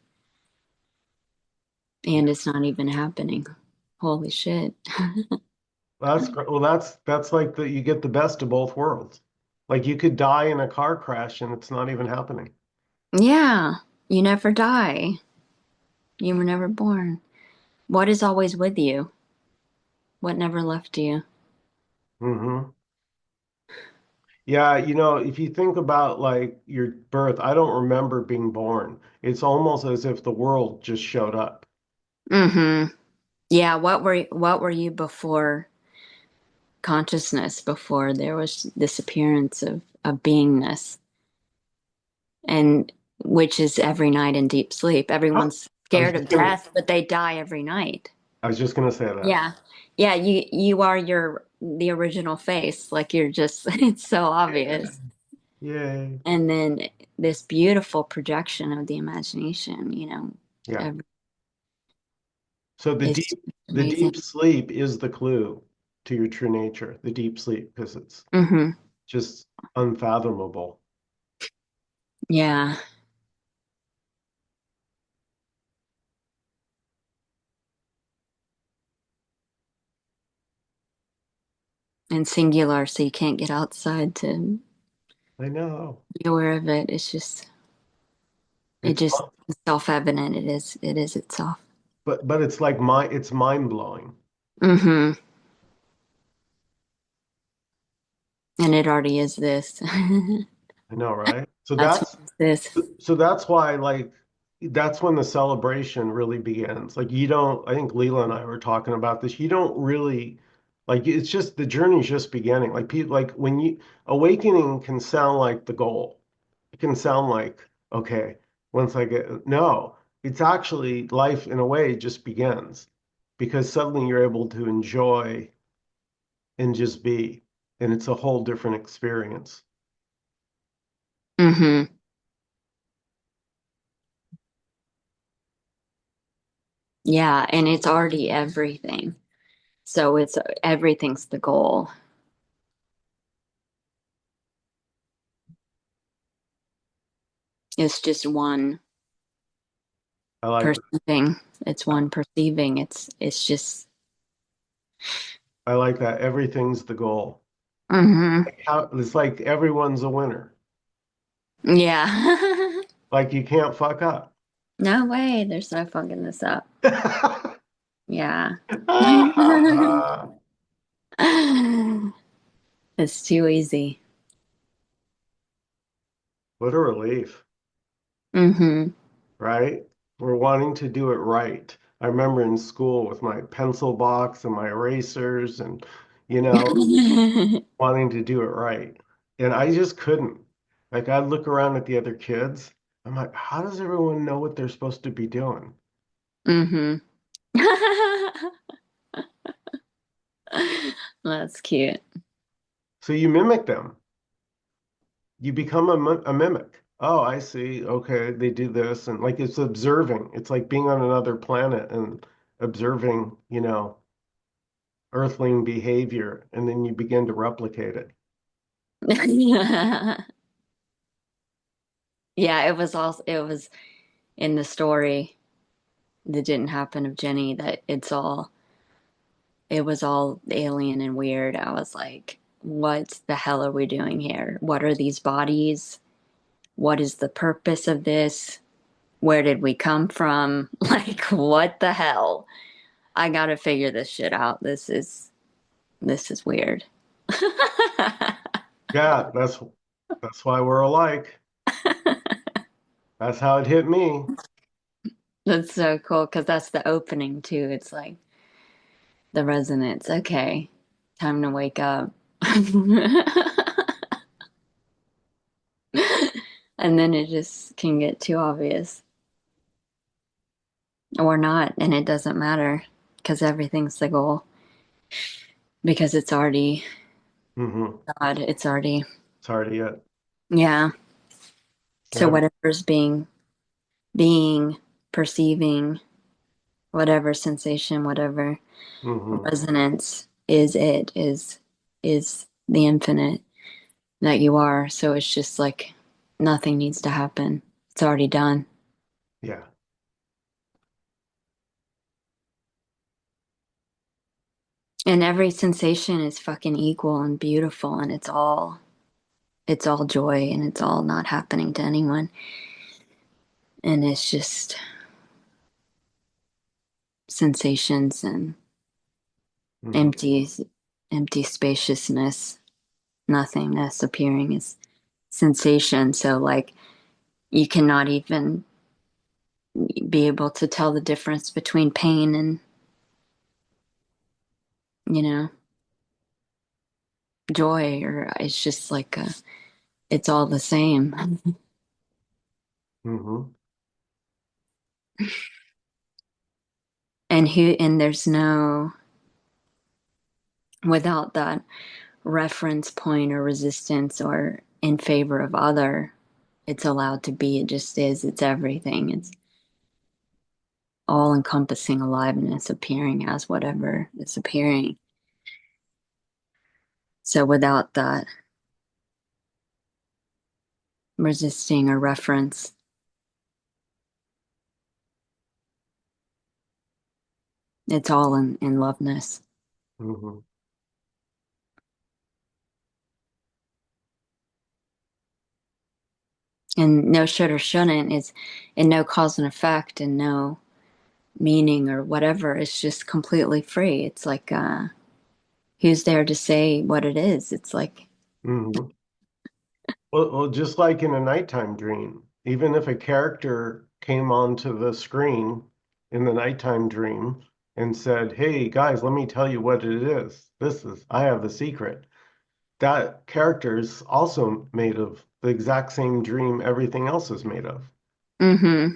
Speaker 2: and it's not even happening. Holy shit.
Speaker 1: That's great. Well, that's like the you get the best of both worlds. Like you could die in a car crash and it's not even happening.
Speaker 2: Yeah, you never die. You were never born. What is always with you? What never left you?
Speaker 1: Hmm. Yeah, if you think about like your birth, I don't remember being born. It's almost as if the world just showed up.
Speaker 2: Mm-hmm. Yeah, what were you before consciousness, before there was this appearance of beingness, and which is every night in deep sleep.
Speaker 1: Huh?
Speaker 2: Everyone's
Speaker 1: I was
Speaker 2: scared
Speaker 1: just
Speaker 2: of
Speaker 1: gonna
Speaker 2: death, but they die every night.
Speaker 1: I was just gonna say that.
Speaker 2: Yeah. Yeah, you are the original face. Like you're just it's so
Speaker 1: Yeah.
Speaker 2: obvious.
Speaker 1: Yay.
Speaker 2: And then this beautiful projection of the imagination,
Speaker 1: Yeah.
Speaker 2: ev-
Speaker 1: So the
Speaker 2: it's
Speaker 1: the
Speaker 2: amazing.
Speaker 1: deep sleep is the clue to your true nature, the deep sleep, because it's
Speaker 2: Hmm.
Speaker 1: just unfathomable.
Speaker 2: Yeah. And singular, so you can't get outside to
Speaker 1: I know.
Speaker 2: be aware of it. It
Speaker 1: It's
Speaker 2: just is self-evident. It is itself.
Speaker 1: but it's mind blowing.
Speaker 2: Hmm. And it already is this.
Speaker 1: I know, right? So
Speaker 2: That's what it's this.
Speaker 1: that's why like that's when the celebration really begins. Like you don't, I think Leela and I were talking about this. You don't really like it's just the journey's just beginning. Like people like when you awakening can sound like the goal. It can sound like, okay, once I get no, it's actually life in a way just begins because suddenly you're able to enjoy and just be. And it's a whole different experience.
Speaker 2: Hmm. Yeah, and it's already everything. So it's everything's the goal. It's just one
Speaker 1: I like
Speaker 2: perceiving. It's one perceiving. It's just
Speaker 1: I like that. Everything's the goal.
Speaker 2: hmm.
Speaker 1: Like how it's like everyone's a winner.
Speaker 2: Yeah.
Speaker 1: Like you can't fuck up.
Speaker 2: No way, there's no fucking this up. Yeah. It's too easy.
Speaker 1: What a relief,
Speaker 2: Hmm.
Speaker 1: right? We're wanting to do it right. I remember in school with my pencil box and my erasers and, you know, wanting to do it right. And I just couldn't. Like I'd look around at the other kids. I'm like, how does everyone know what they're supposed to be doing?
Speaker 2: Hmm. That's cute.
Speaker 1: So you mimic them. You become a mimic. Oh, I see. Okay, they do this. And like it's observing. It's like being on another planet and observing, earthling behavior. And then you begin to replicate it.
Speaker 2: Yeah, it was in the story that didn't happen of Jenny that it was all alien and weird. I was like, what the hell are we doing here? What are these bodies? What is the purpose of this? Where did we come from? Like, what the hell? I gotta figure this shit out. This is weird.
Speaker 1: Yeah, that's why we're alike. That's how it hit me.
Speaker 2: That's so cool because that's the opening too. It's like the resonance. Okay, time to wake up. And then it just can get too obvious or not, and it doesn't matter because everything's the goal because it's already
Speaker 1: Hmm.
Speaker 2: God. It's already,
Speaker 1: It's already it.
Speaker 2: yeah. So
Speaker 1: Yeah.
Speaker 2: whatever's being, perceiving, whatever sensation, whatever
Speaker 1: Hmm.
Speaker 2: resonance is it is the infinite that you are. So it's just like nothing needs to happen. It's already done.
Speaker 1: Yeah.
Speaker 2: And every sensation is fucking equal and beautiful, and it's all joy, and it's all not happening to anyone. And it's just sensations and
Speaker 1: Hmm.
Speaker 2: empty, empty spaciousness, nothingness appearing as sensation. So, like, you cannot even be able to tell the difference between pain and, you know, joy, or it's just like it's all the same.
Speaker 1: Hmm.
Speaker 2: And there's no, without that reference point or resistance or in favor of other, it's allowed to be. It just is. It's everything. It's all encompassing aliveness appearing as whatever is appearing. So without that resisting or reference, it's all in loveness.
Speaker 1: Hmm.
Speaker 2: And no should or shouldn't is, and no cause and effect and no meaning or whatever. It's just completely free. It's like who's there to say what it is? It's like,
Speaker 1: Hmm. Well, just like in a nighttime dream, even if a character came onto the screen in the nighttime dream and said, "Hey guys, let me tell you what it is. I have the secret." That character is also made of the exact same dream everything else is made of.
Speaker 2: mm-hmm.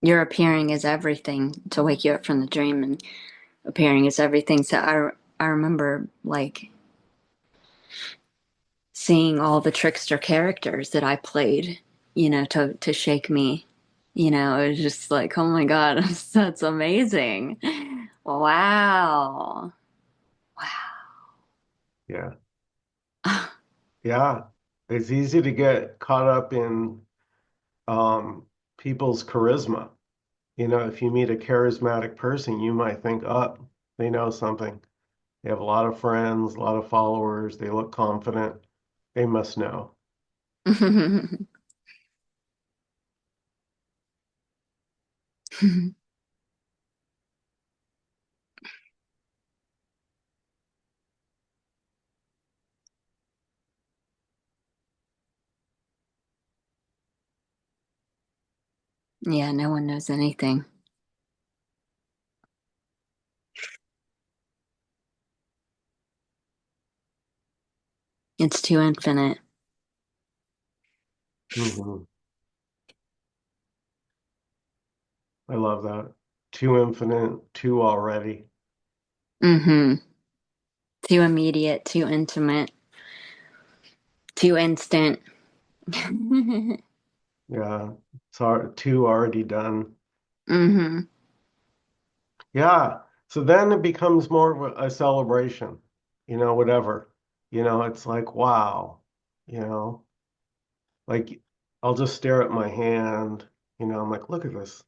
Speaker 2: Your appearing is everything to wake you up from the dream, and appearing is everything. So I remember like seeing all the trickster characters that I played, to shake me. It was just like, oh my God, that's amazing. Wow.
Speaker 1: Yeah.
Speaker 2: Wow.
Speaker 1: Yeah. It's easy to get caught up in people's charisma. If you meet a charismatic person, you might think, oh, they know something. They have a lot of friends, a lot of followers. They look confident. They must know.
Speaker 2: Yeah, no one knows anything. It's too infinite.
Speaker 1: Hmm. I love that. Too infinite, too already.
Speaker 2: Mm-hmm. Too immediate, too intimate, too instant.
Speaker 1: Yeah. Too already done.
Speaker 2: Mm-hmm.
Speaker 1: Yeah. So then it becomes more of a celebration, whatever. It's like, wow, you know, like I'll just stare at my hand, I'm like, look at this.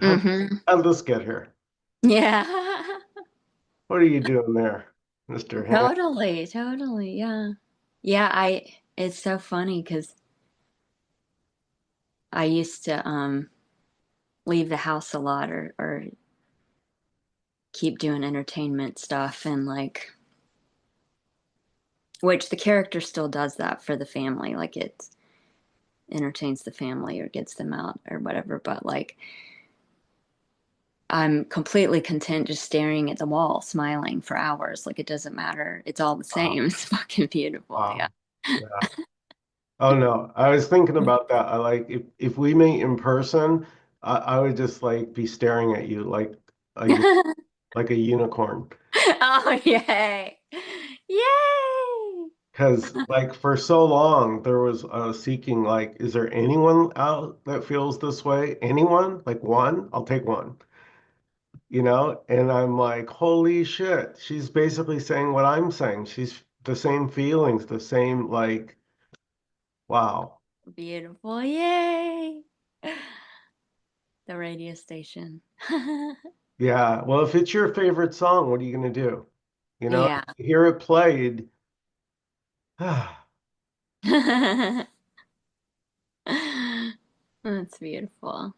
Speaker 1: How,
Speaker 2: Mm-hmm.
Speaker 1: how did this get here?
Speaker 2: Yeah.
Speaker 1: What are you doing there, Mr. Hand?
Speaker 2: Totally, totally. Yeah. Yeah, it's so funny because I used to leave the house a lot, or keep doing entertainment stuff, and like, which the character still does that for the family, like it entertains the family or gets them out or whatever, but like I'm completely content just staring at the wall, smiling for hours. Like it doesn't matter. It's all the
Speaker 1: Wow.
Speaker 2: same. It's fucking beautiful. Yeah.
Speaker 1: Wow. Yeah. Oh no, I was thinking about that. I like if we meet in person, I would just like be staring at you a u- like a unicorn.
Speaker 2: Oh, yay. Yay.
Speaker 1: Because like for so long there was seeking like, is there anyone out that feels this way? Anyone? Like one? I'll take one. And I'm like, holy shit. She's basically saying what I'm saying. She's the same feelings, the same like, wow.
Speaker 2: Beautiful. Yay. The radio station.
Speaker 1: Yeah. Well, if it's your favorite song, what are you going to do? You know,
Speaker 2: Yeah.
Speaker 1: hear it played.
Speaker 2: That's beautiful.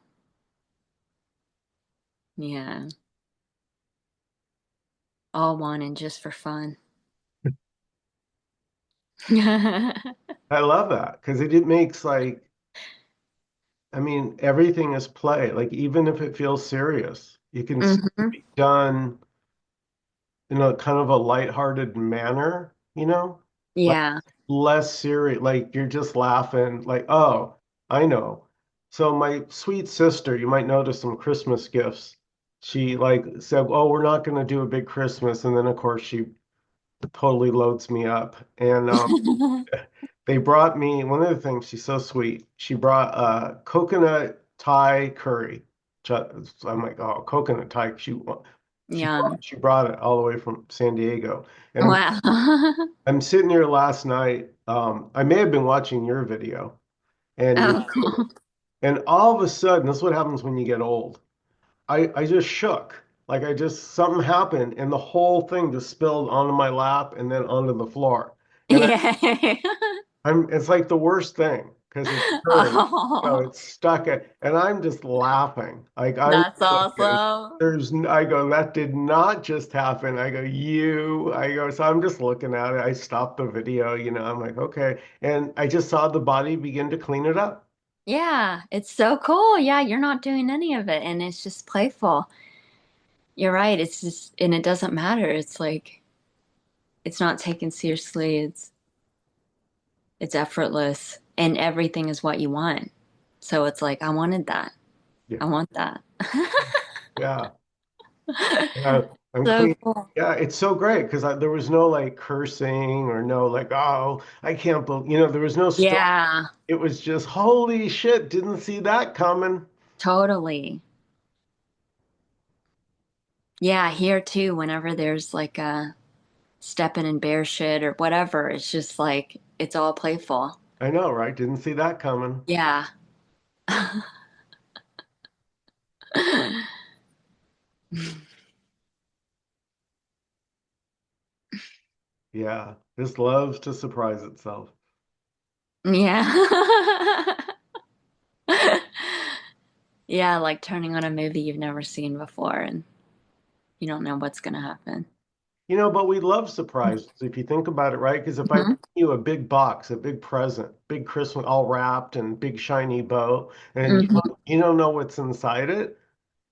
Speaker 2: Yeah. All wanted just for fun.
Speaker 1: I love that because it makes like, I mean, everything is play. Like, even if it feels serious, you can still
Speaker 2: Hmm.
Speaker 1: be done in a kind of a lighthearted manner, like
Speaker 2: Yeah.
Speaker 1: less serious. Like, you're just laughing, like, oh, I know. So, my sweet sister, you might notice some Christmas gifts. She like said, oh, we're not going to do a big Christmas. And then, of course, she totally loads me up. And they brought me one of the things. She's so sweet. She brought coconut Thai curry. I'm like, oh, coconut Thai. She
Speaker 2: Yum.
Speaker 1: she brought it all the way from San Diego, and
Speaker 2: Wow.
Speaker 1: I'm sitting here last night. I may have been watching your video, and you
Speaker 2: Oh, cool.
Speaker 1: and all of a sudden, this is what happens when you get old. I just shook. Like I just something happened, and the whole thing just spilled onto my lap and then onto the floor. And
Speaker 2: Yeah.
Speaker 1: it's like the worst thing because it's curry.
Speaker 2: Oh,
Speaker 1: It's stuck at, and I'm just laughing. Like I'm
Speaker 2: that's
Speaker 1: looking,
Speaker 2: awesome.
Speaker 1: I go, that did not just happen. I go, so I'm just looking at it. I stopped the video, I'm like, okay. And I just saw the body begin to clean it up.
Speaker 2: Yeah, it's so cool. Yeah, you're not doing any of it, and it's just playful. You're right. It's just, and it doesn't matter. It's like it's not taken seriously. It's effortless, and everything is what you want. So it's like I wanted that.
Speaker 1: Yeah.
Speaker 2: I want that.
Speaker 1: Yeah. Yeah. I'm
Speaker 2: So
Speaker 1: clean.
Speaker 2: cool.
Speaker 1: Yeah, it's so great because there was no like cursing or no like, oh, I can't believe, there was no story.
Speaker 2: Yeah,
Speaker 1: It was just, holy shit, didn't see that coming.
Speaker 2: totally. Yeah, here too, whenever there's like a stepping in bear shit or whatever, it's just like it's all playful.
Speaker 1: I know, right? Didn't see that coming.
Speaker 2: Yeah.
Speaker 1: Yeah, this loves to surprise itself.
Speaker 2: Yeah. Yeah, like turning on a movie you've never seen before and you don't know what's gonna happen.
Speaker 1: But we love surprises if you think about it, right? Because if I bring
Speaker 2: Mhm.
Speaker 1: you a big box, a big present, big Christmas, all wrapped and big shiny bow, and
Speaker 2: Mhm.
Speaker 1: you don't know what's inside it,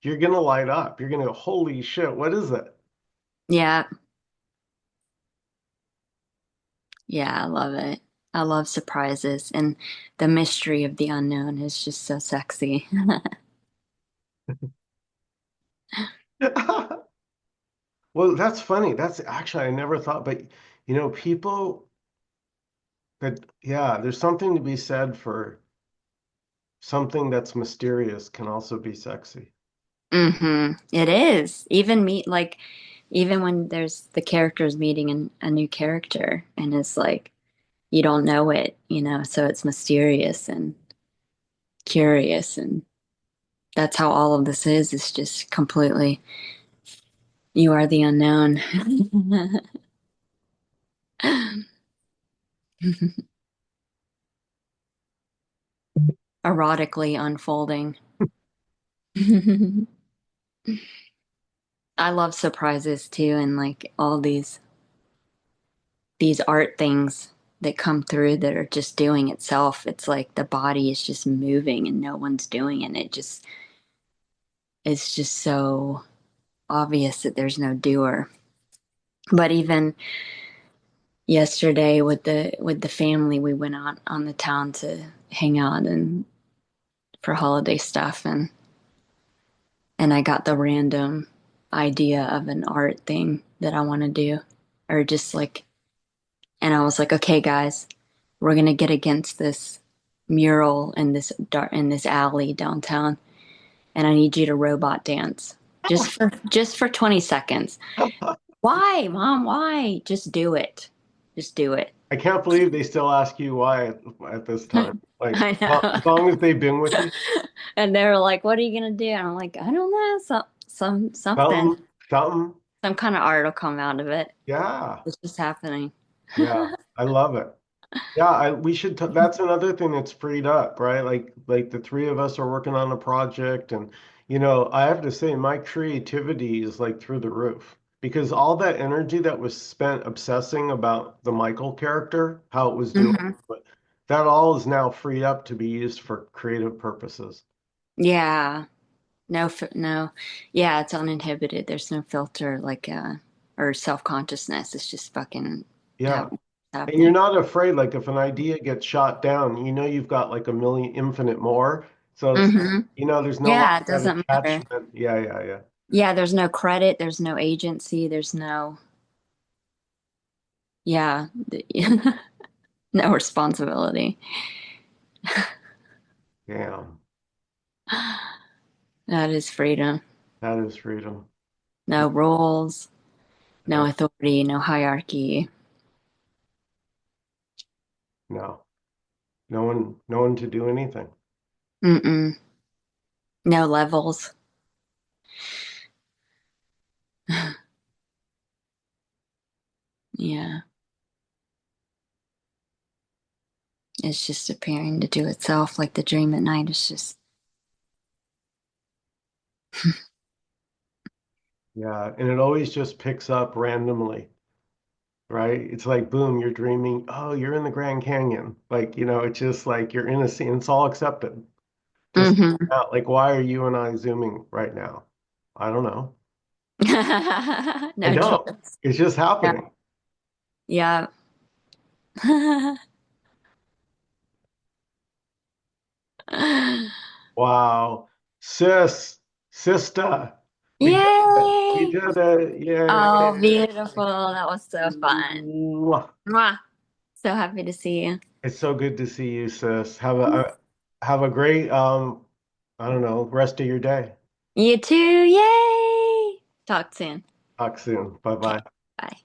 Speaker 1: you're gonna light up. You're gonna go, holy shit, what is it?
Speaker 2: Yeah. Yeah, I love it. I love surprises and the mystery of the unknown is just so sexy.
Speaker 1: Well, that's funny. That's actually I never thought, but people that yeah, there's something to be said for something that's mysterious can also be sexy.
Speaker 2: It is. Even meet like even when there's the characters meeting a new character and it's like you don't know it, so it's mysterious and curious and that's how all of this is. It's just completely you are the unknown. Erotically unfolding. I love surprises too and like all these art things that come through that are just doing itself. It's like the body is just moving and no one's doing it. It's just so obvious that there's no doer. But even yesterday with the family, we went out on the town to hang out and for holiday stuff and I got the random idea of an art thing that I want to do or just like and I was like, okay, guys, we're gonna get against this mural in this alley downtown, and I need you to robot dance just for 20 seconds. Why, Mom? Why? Just do it. Just do it.
Speaker 1: I can't believe they still ask you why at this time. Like,
Speaker 2: I
Speaker 1: as
Speaker 2: know.
Speaker 1: long as they've been with you.
Speaker 2: And they were like, "What are you gonna do?" And I'm like, "I don't know. something.
Speaker 1: Something, something.
Speaker 2: Some kind of art will come out of it.
Speaker 1: Yeah.
Speaker 2: It's just happening.
Speaker 1: Yeah. I love it. Yeah, we should that's another thing that's freed up, right? Like the three of us are working on a project and I have to say my creativity is like through the roof because all that energy that was spent obsessing about the Michael character, how it was doing,
Speaker 2: Hmm.
Speaker 1: but that all is now freed up to be used for creative purposes.
Speaker 2: Yeah. No. Yeah, it's uninhibited. There's no filter or self-consciousness. It's just fucking
Speaker 1: Yeah. And you're
Speaker 2: happening.
Speaker 1: not afraid, like if an idea gets shot down, you've got like a million infinite more. So it's,
Speaker 2: Hmm.
Speaker 1: there's no longer
Speaker 2: Yeah, it
Speaker 1: that
Speaker 2: doesn't matter.
Speaker 1: attachment. Yeah, yeah, yeah.
Speaker 2: Yeah, there's no credit, there's no agency, there's no, yeah, no responsibility.
Speaker 1: Damn.
Speaker 2: That is freedom.
Speaker 1: That is freedom.
Speaker 2: No rules, no
Speaker 1: Yeah.
Speaker 2: authority, no hierarchy.
Speaker 1: No, no one to do anything.
Speaker 2: Mm-mm. No levels. Yeah, it's just appearing to do itself like the dream at night. It's just,
Speaker 1: Yeah. And it always just picks up randomly, right? It's like, boom, you're dreaming. Oh, you're in the Grand Canyon. Like, it's just like you're in a scene. It's all accepted. Just
Speaker 2: hmm.
Speaker 1: out. Like, why are you and I zooming right now? I don't know. I
Speaker 2: No
Speaker 1: don't.
Speaker 2: choice.
Speaker 1: It's just
Speaker 2: Yeah.
Speaker 1: happening.
Speaker 2: Yeah.
Speaker 1: Wow. Sister, we did it. We
Speaker 2: Yay!
Speaker 1: did it.
Speaker 2: Oh,
Speaker 1: Yay.
Speaker 2: beautiful. That was so fun.
Speaker 1: Mwah.
Speaker 2: Mwah. So happy to see you.
Speaker 1: It's so good to see you, sis. Have a great I don't know, rest of your day.
Speaker 2: You too. Yay! Talk soon.
Speaker 1: Talk soon. Bye
Speaker 2: Okay.
Speaker 1: bye.
Speaker 2: Bye.